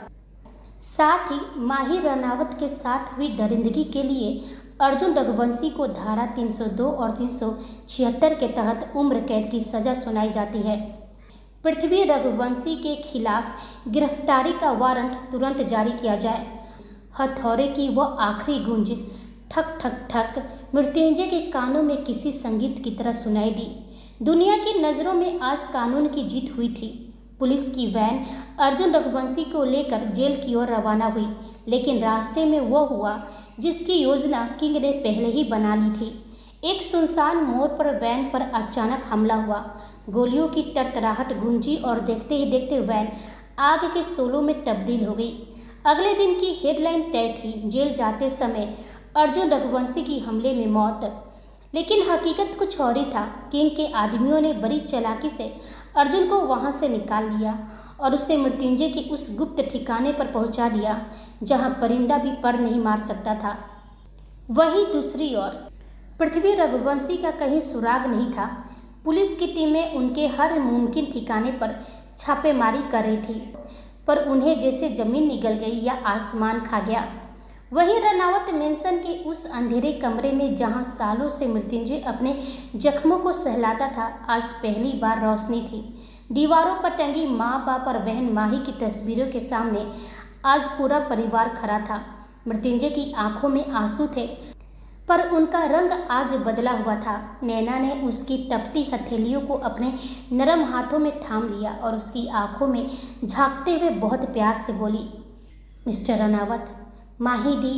साथ ही माही रनावत के साथ हुई दरिंदगी के लिए अर्जुन रघुवंशी को धारा 302 और 376 के तहत उम्र कैद की सजा सुनाई जाती है। पृथ्वी रघुवंशी के खिलाफ गिरफ्तारी का वारंट तुरंत जारी किया जाए। हथौड़े की वह आखिरी गूंज ठक ठक ठक मृत्युंजय के कानों में किसी संगीत की तरह सुनाई दी। दुनिया की नज़रों में आज कानून की जीत हुई थी। पुलिस की वैन अर्जुन रघुवंशी को लेकर जेल की ओर रवाना हुई, लेकिन रास्ते में वो हुआ जिसकी योजना किंग ने पहले ही बना ली थी। एक सुनसान मोड़ पर वैन पर अचानक हमला हुआ। गोलियों की तरतराहट गूंजी और देखते ही देखते वैन आग के शोलों में तब्दील हो गई। अगले दिन की हेडलाइन तय थी, जेल जाते समय अर्जुन रघुवंशी की हमले में मौत। लेकिन हकीकत कुछ और ही था। किंग के आदमियों ने बड़ी चालाकी से अर्जुन को वहां से निकाल लिया और उसे मृत्युंजय के उस गुप्त ठिकाने पर पहुंचा दिया जहां परिंदा भी पर नहीं मार सकता था। वहीं दूसरी ओर पृथ्वी रघुवंशी का कहीं सुराग नहीं था। पुलिस की टीमें उनके हर मुमकिन ठिकाने पर छापेमारी कर रही थी, पर उन्हें जैसे जमीन निगल गई या आसमान खा गया। वहीं रनावत मेंशन के उस अंधेरे कमरे में जहां सालों से मृत्युंजय अपने जख्मों को सहलाता था, आज पहली बार रोशनी थी। दीवारों पर टंगी माँ बाप और बहन माही की तस्वीरों के सामने आज पूरा परिवार खड़ा था। मृत्युंजय की आंखों में आंसू थे, पर उनका रंग आज बदला हुआ था। नैना ने उसकी तपती हथेलियों को अपने नरम हाथों में थाम लिया और उसकी आंखों में झांकते हुए बहुत प्यार से बोली, मिस्टर रनावत, माही दी,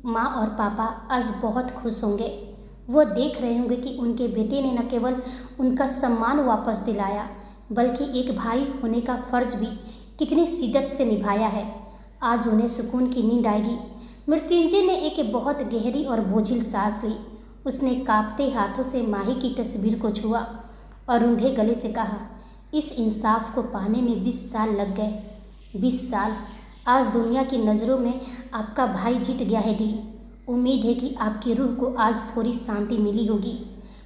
माँ और पापा आज बहुत खुश होंगे। वो देख रहे होंगे कि उनके बेटे ने न केवल उनका सम्मान वापस दिलाया, बल्कि एक भाई होने का फर्ज भी कितनी शिद्दत से निभाया है। आज उन्हें सुकून की नींद आएगी। मृत्युंजय ने एक बहुत गहरी और बोझिल सांस ली। उसने कांपते हाथों से माही की तस्वीर को छुआ और उन्हें गले से कहा, इस इंसाफ को पाने में 20 साल लग गए। 20 साल। आज दुनिया की नज़रों में आपका भाई जीत गया है दी। उम्मीद है कि आपकी रूह को आज थोड़ी शांति मिली होगी।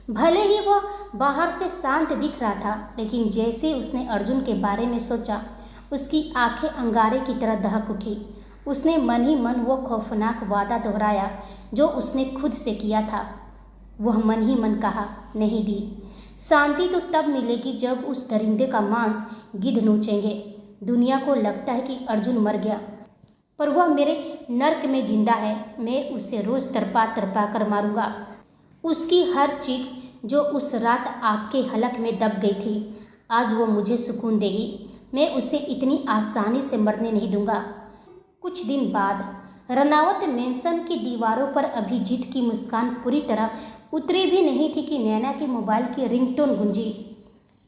भले ही वह बाहर से शांत दिख रहा था, लेकिन जैसे उसने अर्जुन के बारे में सोचा, उसकी आंखें अंगारे की तरह दहक उठी। उसने मन ही मन वो खौफनाक वादा दोहराया जो उसने खुद से किया था। वह मन ही मन कहा, नहीं दी, शांति तो तब मिलेगी जब उस दरिंदे का मांस गिद्ध नोचेंगे। दुनिया को लगता है कि अर्जुन मर गया, पर वह मेरे नर्क में जिंदा है। मैं उसे रोज तरपा तरपा कर मारूंगा। उसकी हर चीख जो उस रात आपके हलक में दब गई थी, आज वो मुझे सुकून देगी। मैं उसे इतनी आसानी से मरने नहीं दूंगा। कुछ दिन बाद रनावत मेंशन की दीवारों पर अभिजीत की मुस्कान पूरी तरह उतरी भी नहीं थी कि नैना के मोबाइल की रिंगटोन गूंजी।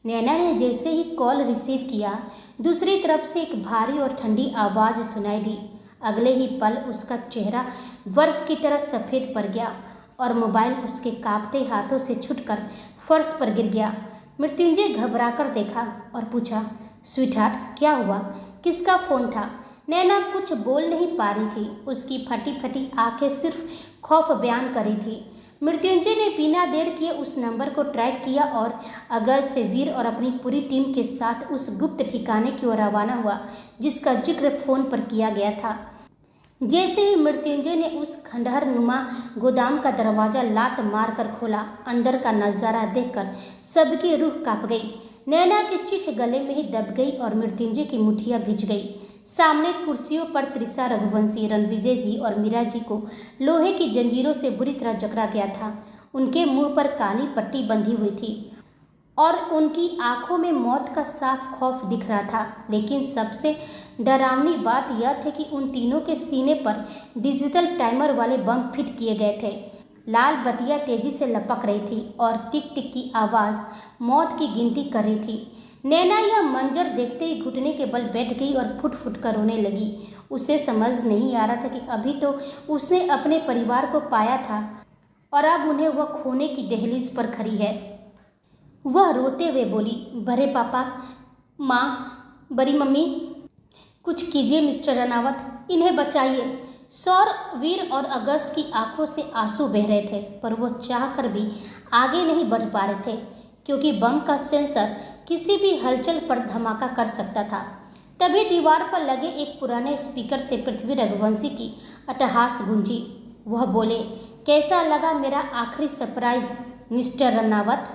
नैना ने जैसे ही कॉल रिसीव किया, दूसरी तरफ से एक भारी और ठंडी आवाज़ सुनाई दी। अगले ही पल उसका चेहरा बर्फ की तरह सफ़ेद पड़ गया और मोबाइल उसके कांपते हाथों से छूटकर फर्श पर गिर गया। मृत्युंजय घबराकर देखा और पूछा, स्वीटहार्ट, क्या हुआ? किसका फ़ोन था? नैना कुछ बोल नहीं पा रही थी। उसकी फटी फटी आंखें सिर्फ खौफ बयान कर रही थी। मृत्युंजय ने बिना देर किए उस नंबर को ट्रैक किया और अगस्त, वीर और अपनी पूरी टीम के साथ उस गुप्त ठिकाने की ओर रवाना हुआ जिसका जिक्र फोन पर किया गया था। जैसे ही मृत्युंजय ने उस खंडहर नुमा गोदाम का दरवाज़ा लात मार कर खोला, अंदर का नज़ारा देखकर सबकी रूह कांप गई। नैना की चीख गले में ही दब गई और मृत्युंजय की मुठ्ठियाँ भिज गई। सामने कुर्सियों पर त्रिशा रघुवंशी, रणविजय जी और मीरा जी को लोहे की जंजीरों से बुरी तरह जकड़ा गया था। उनके मुंह पर काली पट्टी बंधी हुई थी और उनकी आंखों में मौत का साफ खौफ दिख रहा था। लेकिन सबसे डरावनी बात यह थी कि उन तीनों के सीने पर डिजिटल टाइमर वाले बम फिट किए गए थे। लाल बत्तियां तेजी से लपक रही थी और टिक टिक की आवाज़ मौत की गिनती कर रही थी। नैना यह मंजर देखते ही घुटने के बल बैठ गई और फुट फुट कर रोने लगी। उसे समझ नहीं आ रहा था कि अभी तो उसने अपने परिवार को पाया था और अब उन्हें वह खोने की दहलीज पर खड़ी है। वह रोते हुए बोली, बड़े पापा, माँ, बड़ी मम्मी, कुछ कीजिए मिस्टर रनावत, इन्हें बचाइए। सौर, वीर और अगस्त की आंखों से आंसू बह रहे थे, पर वो चाहकर भी आगे नहीं बढ़ पा रहे थे, क्योंकि बम का सेंसर किसी भी हलचल पर धमाका कर सकता था। तभी दीवार पर लगे एक पुराने स्पीकर से पृथ्वी रघुवंशी की अट्टहास गूंजी। वह बोले, कैसा लगा मेरा आखिरी सरप्राइज मिस्टर रनावत?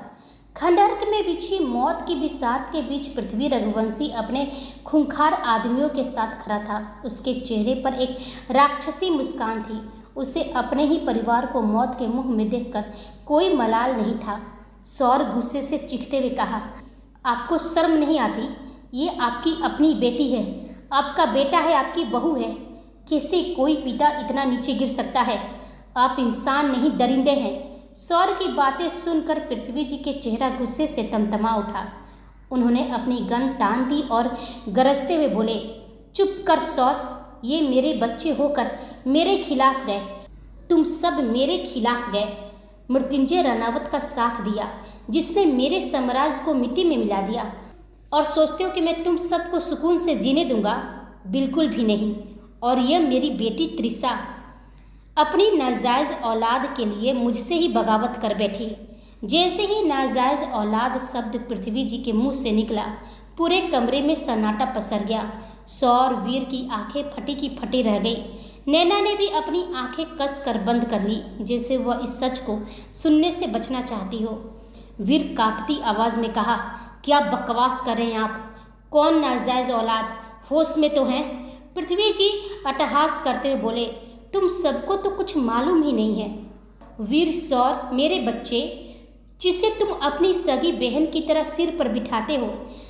खंडहर में बिछी मौत की बिसात के बीच पृथ्वी रघुवंशी अपने खूंखार आदमियों के साथ खड़ा था। उसके चेहरे पर एक राक्षसी मुस्कान थी। उसे अपने ही परिवार को मौत के मुंह में देखकर कोई मलाल नहीं था। सौर गुस्से से चीखते हुए कहा, आपको शर्म नहीं आती? ये आपकी अपनी बेटी है, आपका बेटा है, आपकी बहू है। कैसे कोई पिता इतना नीचे गिर सकता है? आप इंसान नहीं, दरिंदे हैं। सौर की बातें सुनकर पृथ्वी जी के चेहरा गुस्से से तमतमा उठा। उन्होंने अपनी गन तान दी और गरजते हुए बोले, चुप कर सौर, ये मेरे बच्चे होकर मेरे खिलाफ गए। तुम सब मेरे खिलाफ गए। मृत्युंजय रनावत का साथ दिया, जिसने मेरे साम्राज्य को मिट्टी में मिला दिया। और सोचते हो कि मैं तुम सबको सुकून से जीने दूंगा? बिल्कुल भी नहीं। और यह मेरी बेटी त्रिशा अपनी नाजायज औलाद के लिए मुझसे ही बगावत कर बैठी। जैसे ही नाजायज औलाद शब्द पृथ्वी जी के मुंह से निकला, पूरे कमरे में सन्नाटा पसर गया। सौर, वीर की आंखें फटी की फटी रह गई। नैना ने भी अपनी आंखें कस कर बंद कर ली, जैसे वह इस सच को सुनने से बचना चाहती हो। वीर कांपती आवाज में कहा, क्या बकवास कर रहे हैं आप? कौन नाजायज औलाद? होश में तो हैं? पृथ्वी जी अट्टहास करते हुए बोले, तुम सबको तो कुछ मालूम ही नहीं है। वीर, सौर, मेरे बच्चे, जिसे तुम अपनी सगी बहन की तरह सिर पर बिठाते हो,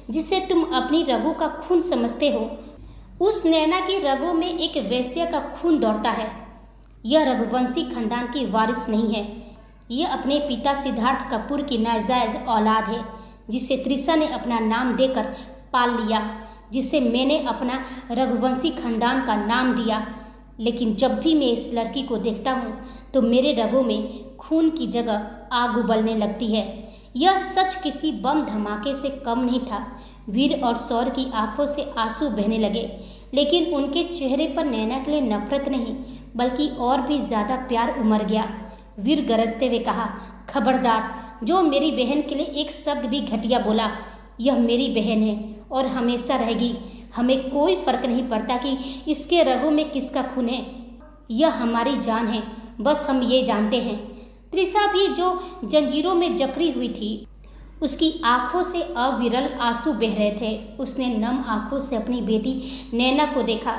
जिसे तुम अपनी रगों का खून समझते हो, उस नैना की रगों में एक वेश्या का खून दौड़ता है। यह रघुवंशी खानदान की वारिस नहीं है। यह अपने पिता सिद्धार्थ कपूर की नाजायज औलाद है, जिसे त्रिशा ने अपना नाम देकर पाल लिया, जिसे मैंने अपना रघुवंशी खानदान का नाम दिया। लेकिन जब भी मैं इस लड़की को देखता हूँ तो मेरे रगों में खून की जगह आग उबलने लगती है। यह सच किसी बम धमाके से कम नहीं था। वीर और सौर की आंखों से आंसू बहने लगे, लेकिन उनके चेहरे पर नैना के लिए नफरत नहीं, बल्कि और भी ज़्यादा प्यार उमड़ गया। वीर गरजते हुए कहा, खबरदार, जो मेरी बहन के लिए एक शब्द भी घटिया बोला। यह मेरी बहन है और हमेशा रहेगी। हमें कोई फर्क नहीं पड़ता कि इसके रगों में किसका खून है। यह हमारी जान है, बस हम ये जानते हैं। त्रिशा भी जो जंजीरों में जकड़ी हुई थी, उसकी आंखों से अविरल आंसू बह रहे थे। उसने नम आंखों से अपनी बेटी नैना को देखा।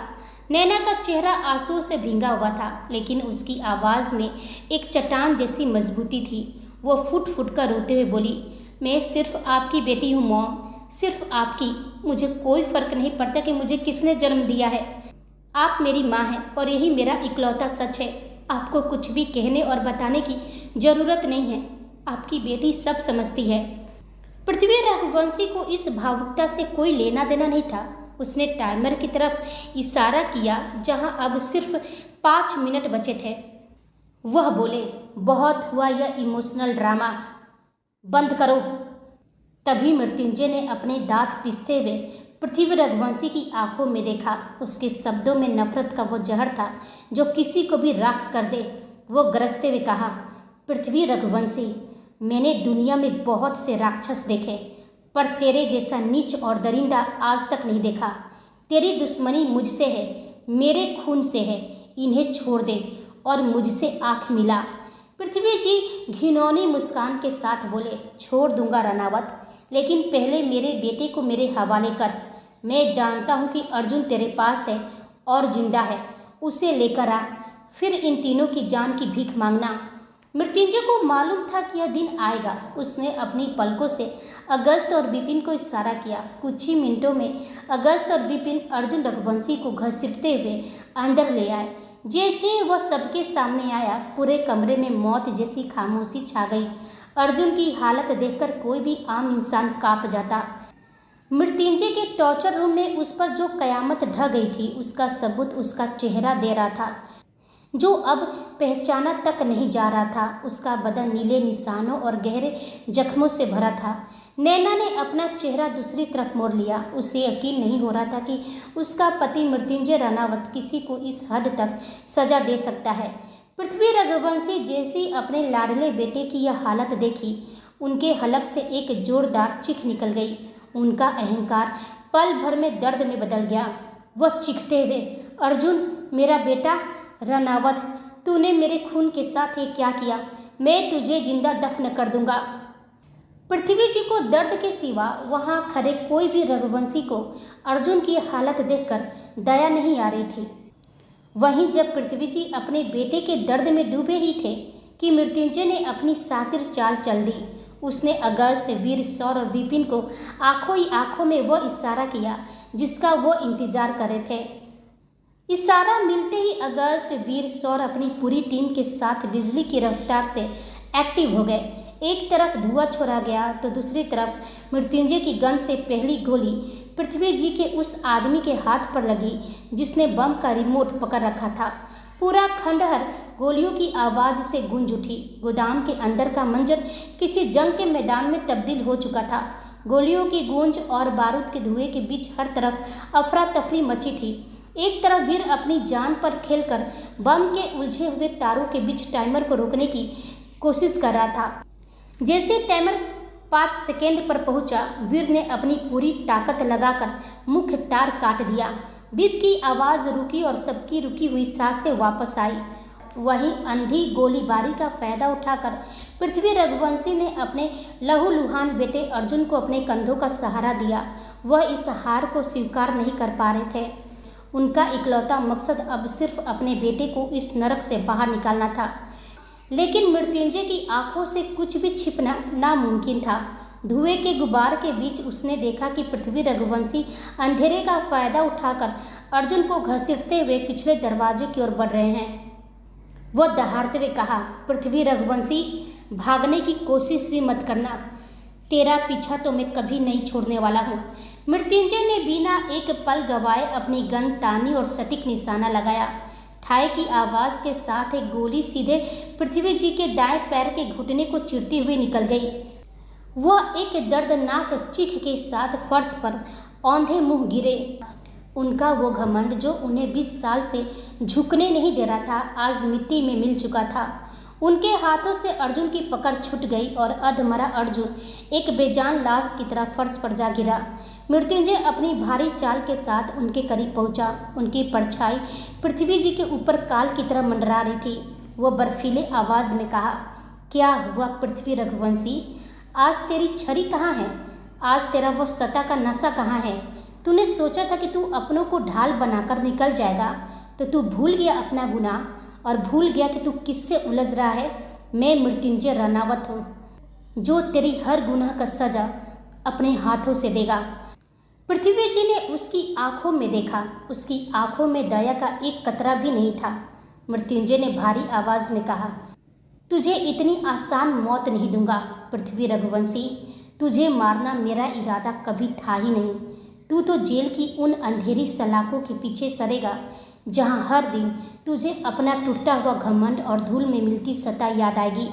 नैना का चेहरा आंसुओं से भींगा हुआ था, लेकिन उसकी आवाज़ में एक चट्टान जैसी मजबूती थी। वो फुट फुट कर रोते हुए बोली, मैं सिर्फ आपकी बेटी हूँ मॉम, सिर्फ आपकी। मुझे कोई फर्क नहीं पड़ता कि मुझे किसने जन्म दिया है। आप मेरी माँ हैं और यही मेरा इकलौता सच है। आपको कुछ भी कहने और बताने की ज़रूरत नहीं है। आपकी बेटी सब समझती है। पृथ्वी रघुवंशी को इस भावुकता से कोई लेना देना नहीं था। उसने टाइमर की तरफ इशारा किया, जहां अब सिर्फ 5 मिनट बचे थे। वह बोले, बहुत हुआ यह इमोशनल ड्रामा, बंद करो। तभी मृत्युंजय ने अपने दांत पीसते हुए पृथ्वी रघुवंशी की आंखों में देखा। उसके शब्दों में नफरत का वो जहर था जो किसी को भी राख कर दे। वो गरजते हुए कहा, पृथ्वी रघुवंशी, मैंने दुनिया में बहुत से राक्षस देखे, पर तेरे जैसा नीच और दरिंदा आज तक नहीं देखा। तेरी दुश्मनी मुझसे है, मेरे खून से है। इन्हें छोड़ दे और मुझसे आंख मिला। पृथ्वी जी घिनौनी मुस्कान के साथ बोले, छोड़ दूंगा रनावत, लेकिन पहले मेरे बेटे को मेरे हवाले कर। मैं जानता हूँ कि अर्जुन तेरे पास है और जिंदा है, उसे लेकर आ, फिर इन तीनों की जान की भीख मांगना। मृत्युंजय को मालूम था कि यह दिन आएगा। उसने अपनी पलकों से अगस्त और विपिन को इशारा किया। कुछ ही मिनटों में अगस्त और विपिन अर्जुन रघुवंशी को घसीटते हुए अंदर ले आए। जैसे ही वह सबके सामने आया, पूरे कमरे में मौत जैसी खामोशी छा गई। अर्जुन की हालत देखकर कोई भी आम इंसान कांप जाता। मृत्युंजय के टॉर्चर रूम में उस पर जो कयामत ढह गई थी, उसका सबूत उसका चेहरा दे रहा था। जो अब पहचाना तक नहीं जा रहा था। उसका बदन नीले निशानों और गहरे जख्मों से भरा था। नैना ने अपना चेहरा दूसरी तरफ मोड़ लिया। उसे यकीन नहीं हो रहा था कि उसका पति मृत्युंजय रनावत किसी को इस हद तक सजा दे सकता है। पृथ्वी रघुवंशी जैसी अपने लाडले बेटे की यह हालत देखी, उनके हलक से एक जोरदार चीख निकल गई। उनका अहंकार पल भर में दर्द में बदल गया। वह चीखते हुए, अर्जुन मेरा बेटा रनावत, तूने मेरे खून के साथ ये क्या किया? मैं तुझे जिंदा दफन कर दूंगा। पृथ्वी जी को दर्द के सिवा वहां खड़े कोई भी रघुवंशी को अर्जुन की हालत देखकर दया नहीं आ रही थी। वहीं जब पृथ्वी जी अपने बेटे के दर्द में डूबे ही थे कि मृत्युंजय ने अपनी सातिर चाल चल दी। उसने अगस्त, वीर, सौर और विपिन को आंखों ही आंखों में वह इशारा किया जिसका वो इंतजार कर रहे थे। इशारा मिलते ही अगस्त, वीर, सौर अपनी पूरी टीम के साथ बिजली की रफ्तार से एक्टिव हो गए। एक तरफ धुआं छोड़ा गया तो दूसरी तरफ मृत्युंजय की गन से पहली गोली पृथ्वी जी के उस आदमी के हाथ पर लगी जिसने बम का रिमोट पकड़ रखा था। पूरा खंडहर गोलियों की आवाज़ से गूंज उठी। गोदाम के अंदर का मंजर किसी जंग के मैदान में तब्दील हो चुका था। गोलियों की गूंज और बारूद के धुएं के बीच हर तरफ अफरा तफरी मची थी। एक तरफ वीर अपनी जान पर खेलकर बम के उलझे हुए तारों के बीच टाइमर को रोकने की कोशिश कर रहा था। जैसे टाइमर 5 सेकेंड पर पहुंचा, वीर ने अपनी पूरी ताकत लगाकर मुख्य तार काट दिया। बीप की आवाज़ रुकी और सबकी रुकी हुई सांसें वापस आई। वहीं अंधी गोलीबारी का फायदा उठाकर पृथ्वी रघुवंशी ने अपने लहूलुहान बेटे अर्जुन को अपने कंधों का सहारा दिया। वह इस हार को स्वीकार नहीं कर पा रहे थे। उनका इकलौता मकसद अब सिर्फ अपने बेटे को इस नरक से बाहर निकालना था। लेकिन मृत्युंजय की आंखों से कुछ भी छिपना नामुमकिन था। धुएं के गुबार के बीच उसने देखा कि पृथ्वी रघुवंशी अंधेरे का फायदा उठाकर अर्जुन को घसीटते हुए पिछले दरवाजे की ओर बढ़ रहे हैं। वह दहाड़ते हुए कहा, पृथ्वी रघुवंशी, भागने की कोशिश भी मत करना। तेरा पीछा तो मैं कभी नहीं छोड़ने वाला हूँ। मृत्युंजय ने बिना एक पल गवाए अपनी गन तानी और सटीक निशाना लगाया। ठाई की आवाज़ के साथ एक गोली सीधे पृथ्वी जी के दाएं पैर के घुटने को चीरती हुई निकल गई। वह एक दर्दनाक चीख के साथ फर्श पर औंधे मुंह गिरे। उनका वो घमंड जो उन्हें 20 साल से झुकने नहीं दे रहा था, आज मिट्टी में मिल चुका था। उनके हाथों से अर्जुन की पकड़ छूट गई और अधमरा अर्जुन एक बेजान लाश की तरह फर्श पर जा गिरा। मृत्युंजय अपनी भारी चाल के साथ उनके करीब पहुंचा। उनकी परछाई पृथ्वी जी के ऊपर काल की तरह मंडरा रही थी। वह बर्फीले आवाज़ में कहा, क्या हुआ पृथ्वी रघुवंशी? आज तेरी छड़ी कहाँ है? आज तेरा वो सता का नशा कहाँ है? तूने सोचा था कि तू अपनों को ढाल बनाकर निकल जाएगा, तो तू भूल गया अपना गुनाह और भूल गया कि तू किससे उलझ रहा है। मैं मृत्युंजय रनावत हूँ, जो तेरी हर गुनाह का सजा अपने हाथों से देगा। पृथ्वी जी ने उसकी आंखों में देखा। उसकी आंखों में दया का एक कतरा भी नहीं था। मृत्युंजय ने भारी आवाज़ में कहा, तुझे इतनी आसान मौत नहीं दूंगा पृथ्वी रघुवंशी। तुझे मारना मेरा इरादा कभी था ही नहीं। तू तो जेल की उन अंधेरी सलाखों के पीछे सड़ेगा, जहां हर दिन तुझे अपना टूटता हुआ घमंड और धूल में मिलती सता याद आएगी।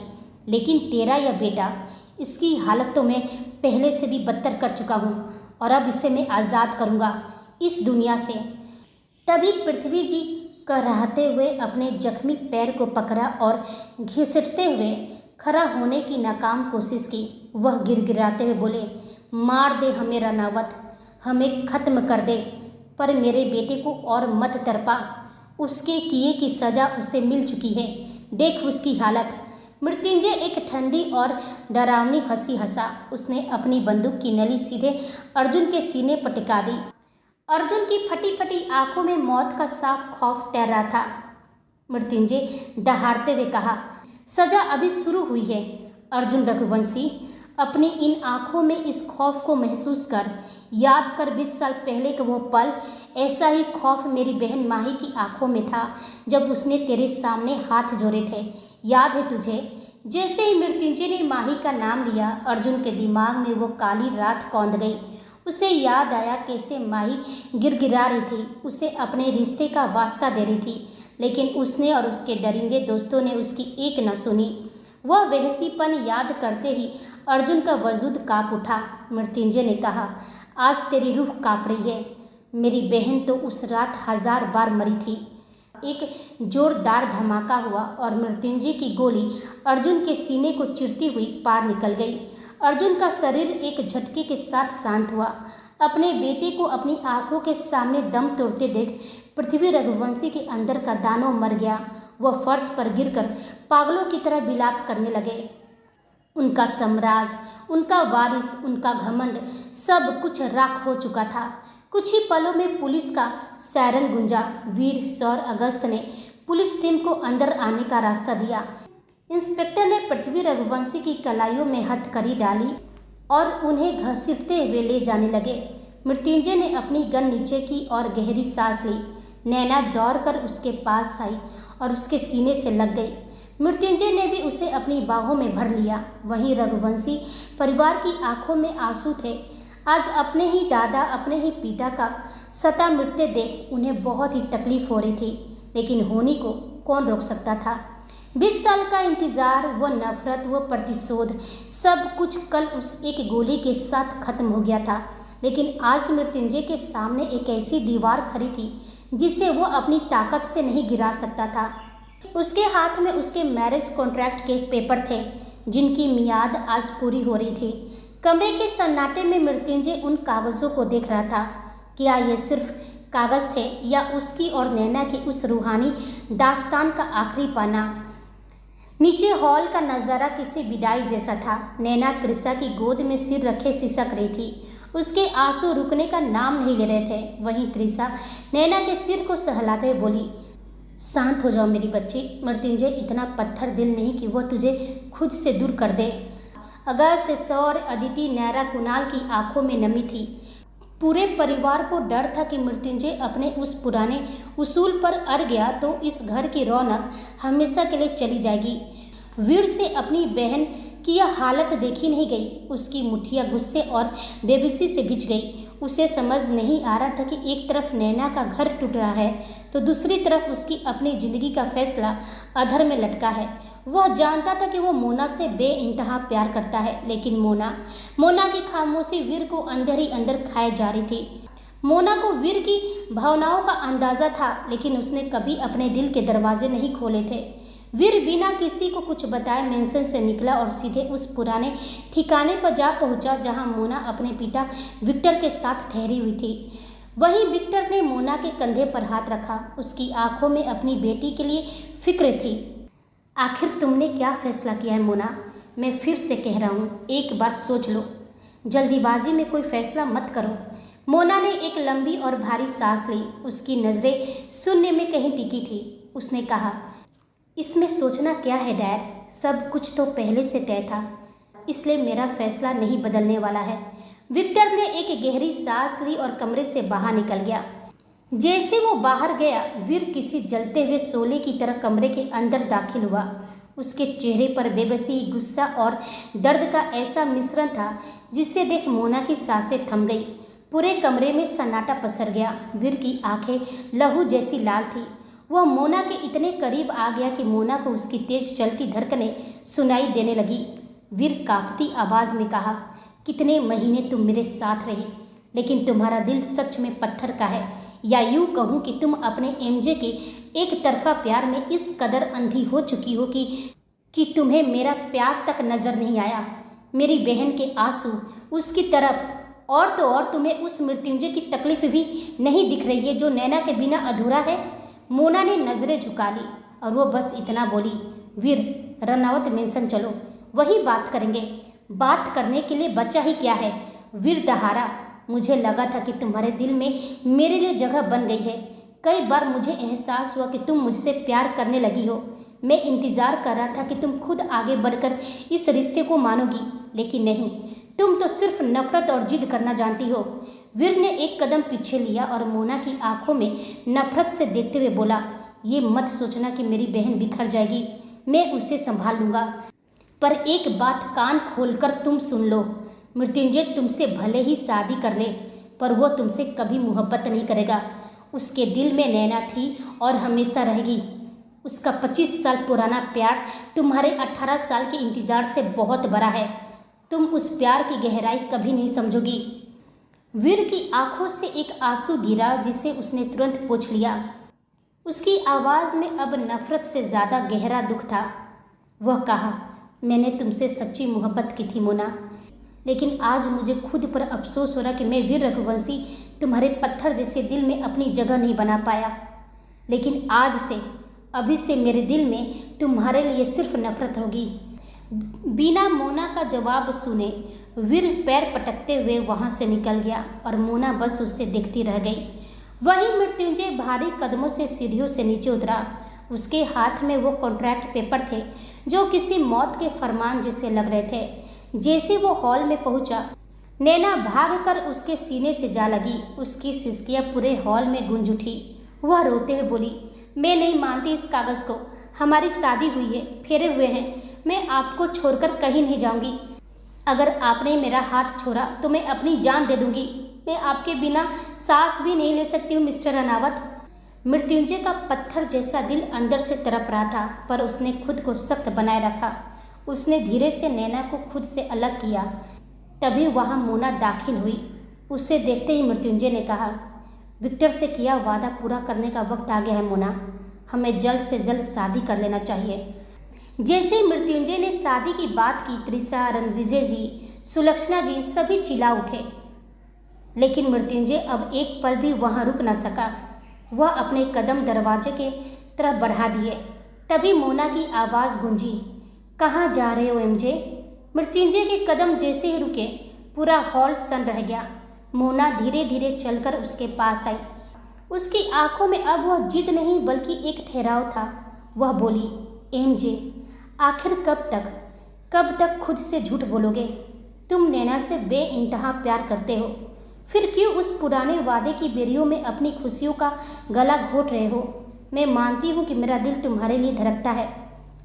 लेकिन तेरा यह बेटा, इसकी हालत तो मैं पहले से भी बदतर कर चुका हूँ और अब इसे मैं आज़ाद करूँगा इस दुनिया से। तभी पृथ्वी जी कराहते हुए अपने जख्मी पैर को पकड़ा और घिसटते हुए खड़ा होने की नाकाम कोशिश की। वह गिड़गिड़ाते हुए बोले, मार दे हमें रनावत, हमें ख़त्म कर दे, पर मेरे बेटे को और मत तड़पा। उसके किए की सज़ा उसे मिल चुकी है, देख उसकी हालत। मृत्युंजय एक ठंडी और डरावनी हंसी हंसा। उसने अपनी बंदूक की नली सीधे अर्जुन के सीने पर टिका दी। अर्जुन की फटी फटी आंखों में मौत का साफ खौफ तैर रहा था। मृत्युंजय दहाड़ते हुए कहा, सजा अभी शुरू हुई है अर्जुन रघुवंशी। अपनी इन आंखों में इस खौफ को महसूस कर, याद कर 20 साल पहले का वो पल। ऐसा ही खौफ मेरी बहन माही की आंखों में था जब उसने तेरे सामने हाथ जोड़े थे, याद है तुझे? जैसे ही मृत्युंजय ने माही का नाम लिया, अर्जुन के दिमाग में वो काली रात कौंध गई। उसे याद आया कैसे माही गिड़गिड़ा रही थी, उसे अपने रिश्ते का वास्ता दे रही थी, लेकिन उसने और उसके दरिंदे दोस्तों ने उसकी एक न सुनी। वह वहसीपन याद करते ही अर्जुन का वजूद कांप उठा। मृत्युंजय ने कहा, आज तेरी रूह कांप रही है। मेरी बहन तो उस रात 1000 बार मरी थी। एक जोरदार धमाका हुआ और मृत्युंजय की गोली अर्जुन के सीने को चिरती हुई पार निकल गई। अर्जुन का शरीर एक झटके के साथ शांत हुआ। अपने बेटे को अपनी आंखों के सामने दम तोड़ते देख पृथ्वी रघुवंशी के अंदर का दानव मर गया। वह फर्श पर गिरकर पागलों की तरह विलाप करने लगे। उनका साम्राज्य, उनका वारिस, उनका घमंड, सब कुछ राख हो चुका था। कुछ ही पलों में पुलिस का सायरन गूंजा। वीर सौर अगस्त ने पुलिस टीम को अंदर आने का रास्ता दिया। इंस्पेक्टर ने पृथ्वी रघुवंशी की कलाइयों में हथकड़ी डाली और उन्हें घसीटते हुए ले जाने लगे। मृत्युंजय ने अपनी गन नीचे की और गहरी सांस ली। नैना दौड़कर उसके पास आई और उसके सीने से लग गई। मृत्युंजय ने भी उसे अपनी बाहों में भर लिया। वहीं रघुवंशी परिवार की आंखों में आंसू थे। आज अपने ही दादा, अपने ही पिता का सता मिटते देख उन्हें बहुत ही तकलीफ हो रही थी, लेकिन होनी को कौन रोक सकता था। 20 साल का इंतजार, वो नफरत, वो प्रतिशोध, सब कुछ कल उस एक गोली के साथ खत्म हो गया था। लेकिन आज मृत्युंजय के सामने एक ऐसी दीवार खड़ी थी जिसे वो अपनी ताकत से नहीं गिरा सकता था। उसके हाथ में उसके मैरिज कॉन्ट्रैक्ट के पेपर थे जिनकी मियाद आज पूरी हो रही थी। कमरे के सन्नाटे में मृत्युंजय उन कागजों को देख रहा था। क्या ये सिर्फ कागज थे या उसकी और नैना की उस रूहानी दास्तान का आखिरी पाना? नीचे हॉल का नज़ारा किसी विदाई जैसा था। नैना त्रिशा की गोद में सिर रखे सिसक रही थी। उसके आंसू रुकने का नाम नहीं ले रहे थे। वहीं त्रिशा नैना के सिर को सहलाते हुए बोली, शांत हो जाओ मेरी बच्ची। मृत्युंजय इतना पत्थर दिल नहीं कि वह तुझे खुद से दूर कर दे। अगस्त, सौर, अदिति, नैरा, कुणाल की आंखों में नमी थी। पूरे परिवार को डर था कि मृत्युंजय अपने उस पुराने उसूल पर अड़ गया तो इस घर की रौनक हमेशा के लिए चली जाएगी। वीर से अपनी बहन की यह हालत देखी नहीं गई। उसकी मुठ्ठियाँ गुस्से और बेबसी से भिज गई। उसे समझ नहीं आ रहा था कि एक तरफ नैना का घर टूट रहा है तो दूसरी तरफ उसकी अपनी जिंदगी का फैसला अधर में लटका है। वह जानता था कि वो मोना से बेइंतहा प्यार करता है, लेकिन मोना की खामोशी वीर को अंदर ही अंदर खाए जा रही थी। मोना को वीर की भावनाओं का अंदाजा था, लेकिन उसने कभी अपने दिल के दरवाजे नहीं खोले थे। वीर बिना किसी को कुछ बताए मेंशन से निकला और सीधे उस पुराने ठिकाने पर जा पहुंचा जहां मोना अपने पिता विक्टर के साथ ठहरी हुई थी। वहीं विक्टर ने मोना के कंधे पर हाथ रखा। उसकी आंखों में अपनी बेटी के लिए फिक्र थी। आखिर तुमने क्या फैसला किया है मोना? मैं फिर से कह रहा हूँ, एक बार सोच लो। जल्दीबाजी में कोई फैसला मत करो। मोना ने एक लंबी और भारी सांस ली। उसकी नज़रें शून्य में कहीं टिकी थी। उसने कहा, इसमें सोचना क्या है डैड? सब कुछ तो पहले से तय था, इसलिए मेरा फैसला नहीं बदलने वाला है। विक्टर ने एक गहरी सांस ली और कमरे से बाहर निकल गया। जैसे वो बाहर गया, वीर किसी जलते हुए शोले की तरह कमरे के अंदर दाखिल हुआ। उसके चेहरे पर बेबसी, गुस्सा और दर्द का ऐसा मिश्रण था जिसे देख मोना की सांसें थम गई। पूरे कमरे में सन्नाटा पसर गया। वीर की आंखें लहू जैसी लाल थी। वह मोना के इतने करीब आ गया कि मोना को उसकी तेज चलती धड़कनें सुनाई देने लगी। वीर कांपती आवाज़ में कहा, कितने महीने तुम मेरे साथ रही, लेकिन तुम्हारा दिल सच में पत्थर का है। या यूँ कहूँ कि तुम अपने एमजे के एक तरफा प्यार में इस कदर अंधी हो चुकी हो कि तुम्हें मेरा प्यार तक नजर नहीं आया। मेरी बहन के आंसू उसकी तरफ, और तो और तुम्हें उस मृत्युंजय की तकलीफ भी नहीं दिख रही है जो नैना के बिना अधूरा है। मोना ने नजरें झुका ली और वो बस इतना बोली, वीर रनावत मेंशन चलो, वही बात करेंगे। बात करने के लिए बचा ही क्या है? वीर दहाड़ा, मुझे लगा था कि तुम्हारे दिल में मेरे लिए जगह बन गई है। कई बार मुझे एहसास हुआ कि तुम मुझसे प्यार करने लगी हो। मैं इंतज़ार कर रहा था कि तुम खुद आगे बढ़कर इस रिश्ते को मानोगी, लेकिन नहीं, तुम तो सिर्फ नफरत और जिद करना जानती हो। वीर ने एक कदम पीछे लिया और मोना की आंखों में नफरत से देखते हुए बोला, ये मत सोचना कि मेरी बहन बिखर जाएगी, मैं उसे संभाल लूँगा। पर एक बात कान खोलकर तुम सुन लो, मृत्युंजय तुमसे भले ही शादी कर ले, पर वो तुमसे कभी मोहब्बत नहीं करेगा। उसके दिल में नैना थी और हमेशा रहेगी। उसका 25 साल पुराना प्यार तुम्हारे 18 साल के इंतजार से बहुत बड़ा है। तुम उस प्यार की गहराई कभी नहीं समझोगी। वीर की आंखों से एक आंसू गिरा जिसे उसने तुरंत पोंछ लिया। उसकी आवाज़ में अब नफरत से ज़्यादा गहरा दुख था। वह कहा, मैंने तुमसे सच्ची मोहब्बत की थी मोना, लेकिन आज मुझे खुद पर अफसोस हो रहा कि मैं वीर रघुवंशी तुम्हारे पत्थर जैसे दिल में अपनी जगह नहीं बना पाया। लेकिन आज से, अभी से मेरे दिल में तुम्हारे लिए सिर्फ नफरत होगी। बिना मोना का जवाब सुने वीर पैर पटकते हुए वहाँ से निकल गया और मोना बस उससे देखती रह गई। वहीं मृत्युंजय भारी कदमों से सीढ़ियों से नीचे उतरा। उसके हाथ में वो कॉन्ट्रैक्ट पेपर थे जो किसी मौत के फरमान जैसे लग रहे थे। जैसे वो हॉल में पहुंचा, नैना भागकर उसके सीने से जा लगी। उसकी सिसकियां पूरे हॉल में गूंज उठी। वह रोते हुए बोली, मैं नहीं मानती इस कागज़ को। हमारी शादी हुई है, फेरे हुए हैं। मैं आपको छोड़कर कहीं नहीं जाऊंगी। अगर आपने मेरा हाथ छोड़ा तो मैं अपनी जान दे दूंगी। मैं आपके बिना सांस भी नहीं ले सकती हूँ मिस्टर अनावत। मृत्युंजय का पत्थर जैसा दिल अंदर से तड़प रहा था, पर उसने खुद को सख्त बनाए रखा। उसने धीरे से नैना को खुद से अलग किया। तभी वहाँ मोना दाखिल हुई। उसे देखते ही मृत्युंजय ने कहा, विक्टर से किया वादा पूरा करने का वक्त आ गया है मोना। हमें जल्द से जल्द शादी कर लेना चाहिए। जैसे ही मृत्युंजय ने शादी की बात की, त्रिशा, रणविजय जी, सुलक्षणा जी सभी चिल्ला उठे। लेकिन मृत्युंजय अब एक पल भी वहाँ रुक न सका। वह अपने कदम दरवाजे के तरफ बढ़ा दिए। तभी मोना की आवाज़ गूंजी, कहाँ जा रहे हो एमजे? मृत्युंजय के कदम जैसे ही रुके, पूरा हॉल सन रह गया। मोना धीरे धीरे चलकर उसके पास आई। उसकी आंखों में अब वह जिद नहीं बल्कि एक ठहराव था। वह बोली, एमजे, आखिर कब तक खुद से झूठ बोलोगे? तुम नैना से बेइंतहा प्यार करते हो, फिर क्यों उस पुराने वादे की बेड़ियों में अपनी खुशियों का गला घोट रहे हो? मैं मानती हूँ कि मेरा दिल तुम्हारे लिए धड़कता है,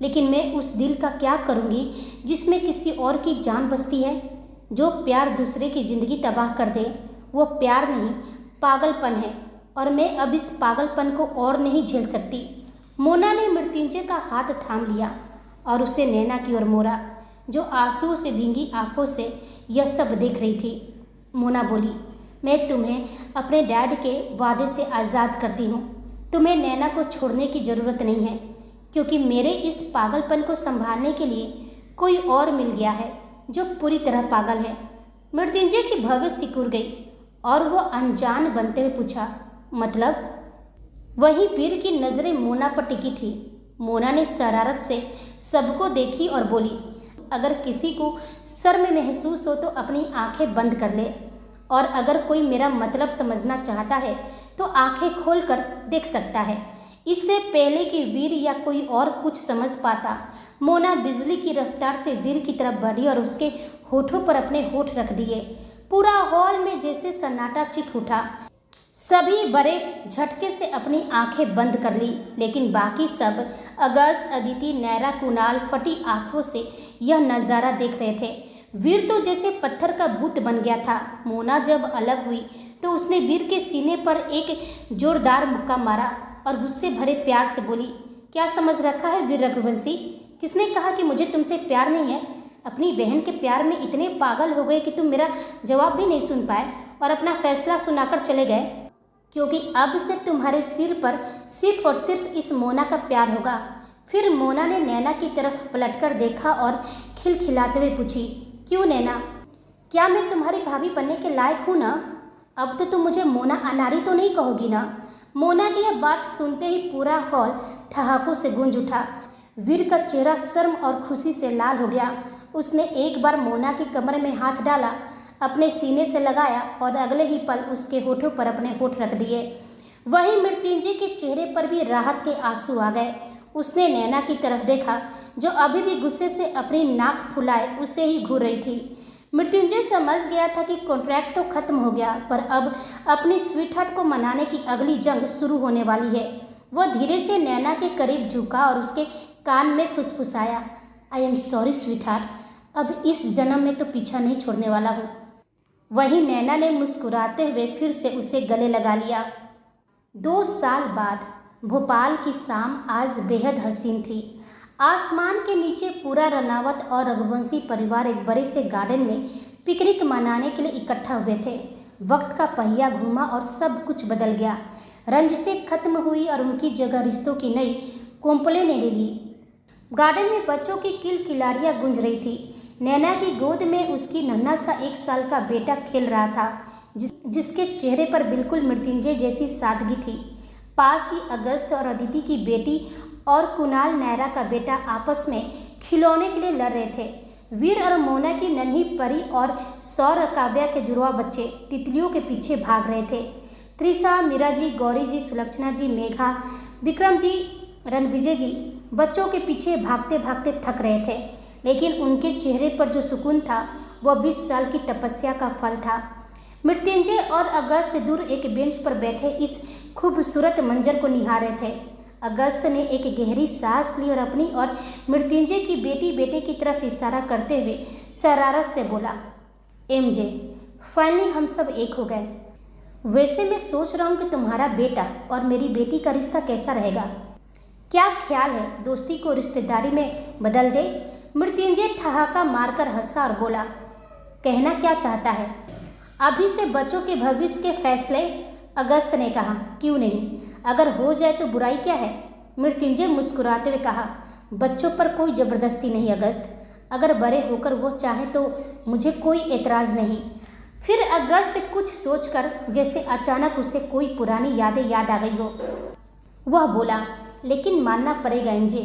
लेकिन मैं उस दिल का क्या करूँगी जिसमें किसी और की जान बसती है? जो प्यार दूसरे की ज़िंदगी तबाह कर दे वो प्यार नहीं, पागलपन है, और मैं अब इस पागलपन को और नहीं झेल सकती। मोना ने मृत्युंजय का हाथ थाम लिया और उसे नैना की ओर मोड़ा, जो आंसुओं से भींगी आंखों से यह सब देख रही थी। मोना बोली, मैं तुम्हें अपने डैड के वादे से आज़ाद करती हूँ। तुम्हें नैना को छोड़ने की ज़रूरत नहीं है, क्योंकि मेरे इस पागलपन को संभालने के लिए कोई और मिल गया है जो पूरी तरह पागल है। मृत्युंजय की भवें सिकुड़ गई और वह अनजान बनते हुए पूछा, मतलब? वहीं वीर की नज़रें मोना पर टिकी थी। मोना ने शरारत से सबको देखी और बोली, अगर किसी को शर्म महसूस हो तो अपनी आंखें बंद कर ले, और अगर कोई मेरा मतलब समझना चाहता है तो आंखें खोलकर देख सकता है। इससे पहले कि वीर या कोई और कुछ समझ पाता, मोना बिजली की रफ्तार से वीर की तरफ बढ़ी और उसके होठों पर अपने होठ रख दिए। पूरा हॉल में जैसे सन्नाटा चित उठा। सभी बड़े झटके से अपनी आंखें बंद कर ली, लेकिन बाकी सब, अगस्त, अदिति, नैरा, कुणाल, फटी आंखों से यह नज़ारा देख रहे थे। वीर तो जैसे पत्थर का बुत बन गया था। मोना जब अलग हुई तो उसने वीर के सीने पर एक जोरदार मुक्का मारा और गुस्से भरे प्यार से बोली, क्या समझ रखा है वीर रघुवंशी? किसने कहा कि मुझे तुमसे प्यार नहीं है? अपनी बहन के प्यार में इतने पागल हो गए कि तुम मेरा जवाब भी नहीं सुन पाए और अपना फैसला सुनाकर चले गए, क्योंकि अब से तुम्हारे सिर पर सिर्फ और सिर्फ इस मोना का प्यार होगा। फिर मोना ने नैना की तरफ पलटकर देखा और खिलखिलाते हुए पूछी, क्यों नैना, क्या मैं तुम्हारी भाभी बनने के लायक हूँ ना? अब तो तुम मुझे मोना अनारी तो नहीं कहोगी ना? मोना की यह बात सुनते ही पूरा हॉल ठहाकों से गूंज उठा। वीर का चेहरा शर्म और खुशी से लाल हो गया। उसने एक बार मोना की कमर में हाथ डाला, अपने सीने से लगाया और अगले ही पल उसके होठों पर अपने होठ रख दिए। वहीं मृत्युंजय के चेहरे पर भी राहत के आंसू आ गए। उसने नैना की तरफ देखा, जो अभी भी गुस्से से अपनी नाक फुलाए उसे ही घूर रही थी। मृत्युंजय समझ गया था कि कॉन्ट्रैक्ट तो खत्म हो गया, पर अब अपनी स्वीटहार्ट को मनाने की अगली जंग शुरू होने वाली है। वह धीरे से नैना के करीब झुका और उसके कान में फुसफुसाया, आई एम सॉरी स्वीटहार्ट, अब इस जन्म में तो पीछा नहीं छोड़ने वाला हूँ। वहीं नैना ने मुस्कुराते हुए फिर से उसे गले लगा लिया। 2 साल बाद भोपाल की शाम आज बेहद हसीन थी। आसमान के नीचे पूरा रनावत और रघुवंशी परिवार एक बड़े से गार्डन में पिकनिक मनाने के लिए इकट्ठा हुए थे। वक्त का पहिया घूमा और सब कुछ बदल गया। रंजिशें खत्म हुई और उनकी जगह रिश्तों की नई कोंपलें ने ले ली। गार्डन में बच्चों की किलकिलारियां गूंज रही थी। नैना की गोद में उसकी नन्हा सा 1 साल का बेटा खेल रहा था, जिसके चेहरे पर बिल्कुल मृत्युंजय जैसी सादगी थी। पास ही अगस्त और अदिति की बेटी और कुणाल नैरा का बेटा आपस में खिलौने के लिए लड़ रहे थे। वीर और मोना की नन्ही परी और सौर और काव्या के जुड़वा बच्चे तितलियों के पीछे भाग रहे थे। त्रिशा, मीरा जी, गौरी जी, सुलक्षणा जी, मेघा, विक्रम जी, रणविजय जी बच्चों के पीछे भागते भागते थक रहे थे, लेकिन उनके चेहरे पर जो सुकून था वह 20 साल की तपस्या का फल था। मृत्युंजय और अगस्त दूर एक बेंच पर बैठे इस खूबसूरत मंजर को निहार रहे थे। अगस्त ने एक गहरी सांस ली और अपनी और मृत्युंजय की बेटे की तरफ इशारा करते हुए शरारत से बोला, एमजे, फाइनली हम सब एक हो गए। वैसे मैं सोच रहा हूँ कि तुम्हारा बेटा और मेरी बेटी का रिश्ता कैसा रहेगा? क्या ख्याल है, दोस्ती को रिश्तेदारी में बदल दे? मृत्युंजय ठहाका मारकर हंसा और बोला, कहना क्या चाहता है? अभी से बच्चों के भविष्य के फैसले? अगस्त ने कहा, क्यों नहीं, अगर हो जाए तो बुराई क्या है? मृत्युंजय मुस्कुराते हुए कहा, बच्चों पर कोई जबरदस्ती नहीं अगस्त, अगर बड़े होकर वो चाहे तो मुझे कोई एतराज़ नहीं। फिर अगस्त कुछ सोचकर, जैसे अचानक उसे कोई पुरानी यादें याद आ गई हो, वह बोला, लेकिन मानना पड़ेगा एमजे,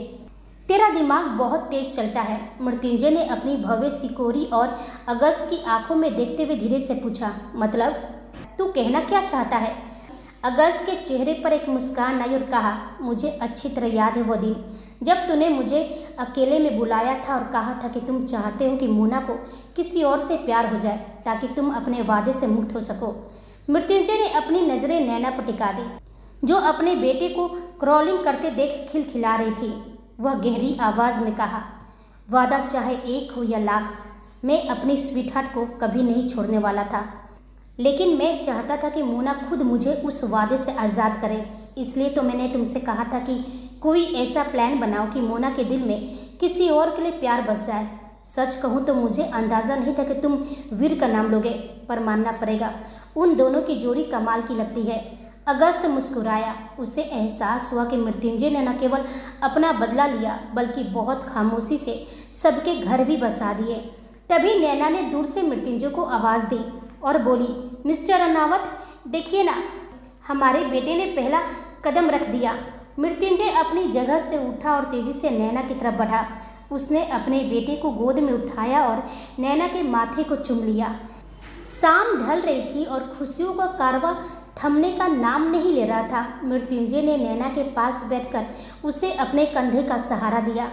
तेरा दिमाग बहुत तेज चलता है। मृत्युंजय ने अपनी भव्य सिकोरी और अगस्त की आंखों में देखते हुए धीरे से पूछा, मतलब तू कहना क्या चाहता है? अगस्त के चेहरे पर एक मुस्कान आई और कहा, मुझे अच्छी तरह याद है वो दिन जब तूने मुझे अकेले में बुलाया था और कहा था कि तुम चाहते हो कि मोना को किसी और से प्यार हो जाए ताकि तुम अपने वादे से मुक्त हो सको। मृत्युंजय ने अपनी नज़रें नैना पर टिका दी, जो अपने बेटे को क्रॉलिंग करते देख खिलखिला रही थी। वह गहरी आवाज़ में कहा, वादा चाहे 1 हो या लाख, मैं अपनी स्वीटहार्ट को कभी नहीं छोड़ने वाला था, लेकिन मैं चाहता था कि मोना खुद मुझे उस वादे से आज़ाद करे। इसलिए तो मैंने तुमसे कहा था कि कोई ऐसा प्लान बनाओ कि मोना के दिल में किसी और के लिए प्यार बस जाए। सच कहूँ तो मुझे अंदाज़ा नहीं था कि तुम वीर का नाम लोगे, पर मानना पड़ेगा उन दोनों की जोड़ी कमाल की लगती है। अगस्त मुस्कुराया। उसे एहसास हुआ कि मृत्युंजय ने न केवल अपना बदला लिया बल्कि बहुत खामोशी से सबके घर भी बसा दिए। तभी नैना ने दूर से मृत्युंजय को आवाज़ दी और बोली, मिस्टर अनावत, देखिए ना, हमारे बेटे ने पहला कदम रख दिया। मृत्युंजय अपनी जगह से उठा और तेजी से नैना की तरफ बढ़ा। उसने अपने बेटे को गोद में उठाया और नैना के माथे को चूम लिया। शाम ढल रही थी और खुशियों का कारवां थमने का नाम नहीं ले रहा था। मृत्युंजय ने नैना के पास बैठकर उसे अपने कंधे का सहारा दिया।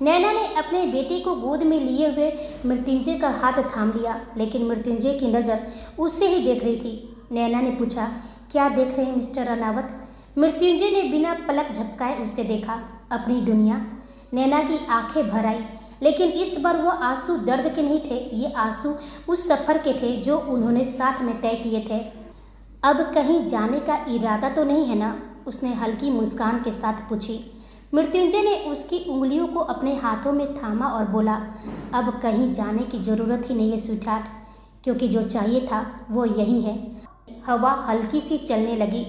नैना ने अपने बेटे को गोद में लिए हुए मृत्युंजय का हाथ थाम लिया, लेकिन मृत्युंजय की नज़र उसे ही देख रही थी। नैना ने पूछा, क्या देख रहे हैं मिस्टर अनावत? मृत्युंजय ने बिना पलक झपकाए उसे देखा। अपनी दुनिया। नैना की आंखें भर आई, लेकिन इस बार वो आंसू दर्द के नहीं थे, ये आंसू उस सफ़र के थे जो उन्होंने साथ में तय किए थे। अब कहीं जाने का इरादा तो नहीं है ना? उसने हल्की मुस्कान के साथ पूछी। मृत्युंजय ने उसकी उंगलियों को अपने हाथों में थामा और बोला, अब कहीं जाने की ज़रूरत ही नहीं है स्वीटहार्ट, क्योंकि जो चाहिए था वो यही है। हवा हल्की सी चलने लगी,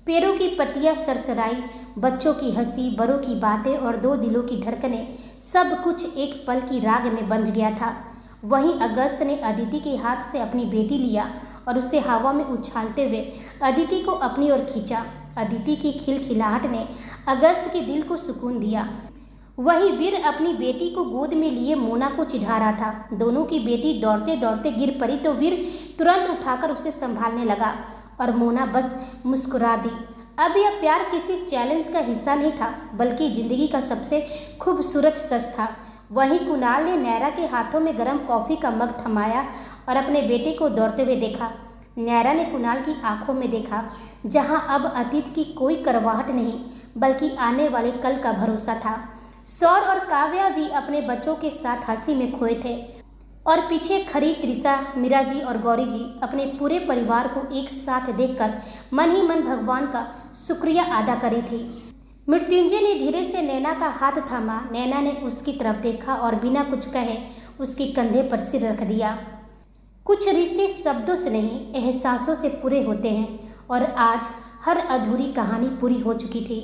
पेड़ों की पत्तियां सरसराई, बच्चों की हंसी, बड़ों की बातें और 2 दिलों की धड़कनें, सब कुछ एक पल की राग में बंध गया था। वहीं अगस्त ने अदिति के हाथ से अपनी बेटी लिया और उसे हवा में उछालते हुए अदिति को अपनी ओर खींचा। अदिति की खिलखिलाहट ने अगस्त के दिल को सुकून दिया। वही वीर अपनी बेटी को गोद में लिए मोना को चिढ़ा रहा था। दोनों की बेटी दौड़ते दौड़ते गिर पड़ी तो वीर तुरंत उठाकर उसे संभालने लगा और मोना बस मुस्कुरा दी। अब यह प्यार किसी चैलेंज का हिस्सा नहीं था, बल्कि जिंदगी का सबसे खूबसूरत सच था। वहीं कुणाल ने नैरा के हाथों में गर्म कॉफ़ी का मग थमाया और अपने बेटे को दौड़ते हुए देखा। नैरा ने कुणाल की आंखों में देखा, जहां अब अतीत की कोई करवाहट नहीं बल्कि आने वाले कल का भरोसा था। सौर और काव्या भी अपने बच्चों के साथ हंसी में खोए थे। और पीछे खड़ी त्रिशा, मीरा जी और गौरी जी अपने पूरे परिवार को एक साथ देखकर मन ही मन भगवान का शुक्रिया अदा करी थी। मृत्युंजय ने धीरे से नैना का हाथ थामा। नैना ने उसकी तरफ देखा और बिना कुछ कहे उसके कंधे पर सिर रख दिया। कुछ रिश्ते शब्दों से नहीं, एहसासों से पूरे होते हैं और आज हर अधूरी कहानी पूरी हो चुकी थी।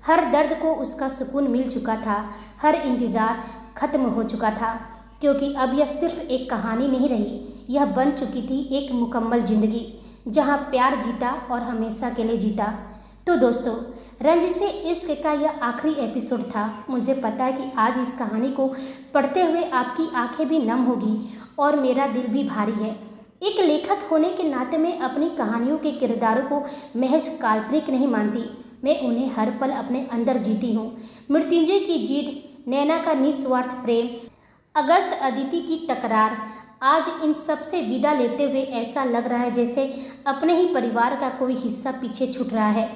हर दर्द को उसका सुकून मिल चुका था, हर इंतज़ार खत्म हो चुका था, क्योंकि अब यह सिर्फ एक कहानी नहीं रही, यह बन चुकी थी एक मुकम्मल जिंदगी, जहां प्यार जीता और हमेशा के लिए जीता। तो दोस्तों, रंजिशे इश्क का यह आखिरी एपिसोड था। मुझे पता है कि आज इस कहानी को पढ़ते हुए आपकी आंखें भी नम होगी और मेरा दिल भी भारी है। एक लेखक होने के नाते मैं अपनी कहानियों के किरदारों को महज काल्पनिक नहीं मानती, मैं उन्हें हर पल अपने अंदर जीती हूँ। मृत्युंजय की जिद, नैना का निस्वार्थ प्रेम, अगस्त अदिति की टकरार, आज इन सब से विदा लेते हुए ऐसा लग रहा है जैसे अपने ही परिवार का कोई हिस्सा पीछे छूट रहा है।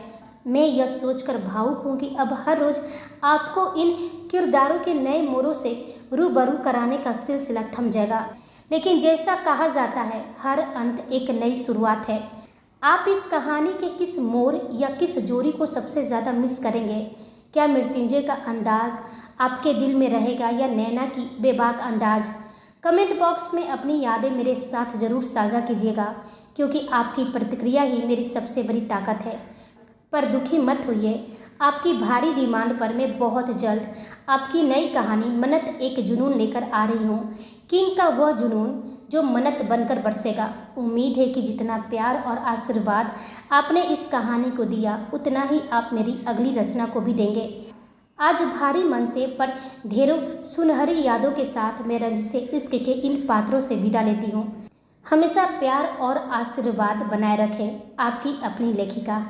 मैं यह सोचकर भावुक हूँ कि अब हर रोज़ आपको इन किरदारों के नए मोड़ों से रूबरू कराने का सिलसिला थम जाएगा। लेकिन जैसा कहा जाता है, हर अंत एक नई शुरुआत है। आप इस कहानी के किस मोड़ या किस जोड़ी को सबसे ज़्यादा मिस करेंगे? क्या मृत्युंजय का अंदाज आपके दिल में रहेगा या नैना की बेबाक अंदाज? कमेंट बॉक्स में अपनी यादें मेरे साथ ज़रूर साझा कीजिएगा, क्योंकि आपकी प्रतिक्रिया ही मेरी सबसे बड़ी ताकत है। पर दुखी मत होइए, आपकी भारी डिमांड पर मैं बहुत जल्द आपकी नई कहानी मन्नत एक जुनून लेकर आ रही हूँ। किंग का वह जुनून जो मन्नत बनकर बरसेगा। उम्मीद है कि जितना प्यार और आशीर्वाद आपने इस कहानी को दिया, उतना ही आप मेरी अगली रचना को भी देंगे। आज भारी मन से पर ढेरों सुनहरी यादों के साथ मैं रंजिशे इश्क के इन पात्रों से विदा लेती हूँ। हमेशा प्यार और आशीर्वाद बनाए रखें, आपकी अपनी लेखिका।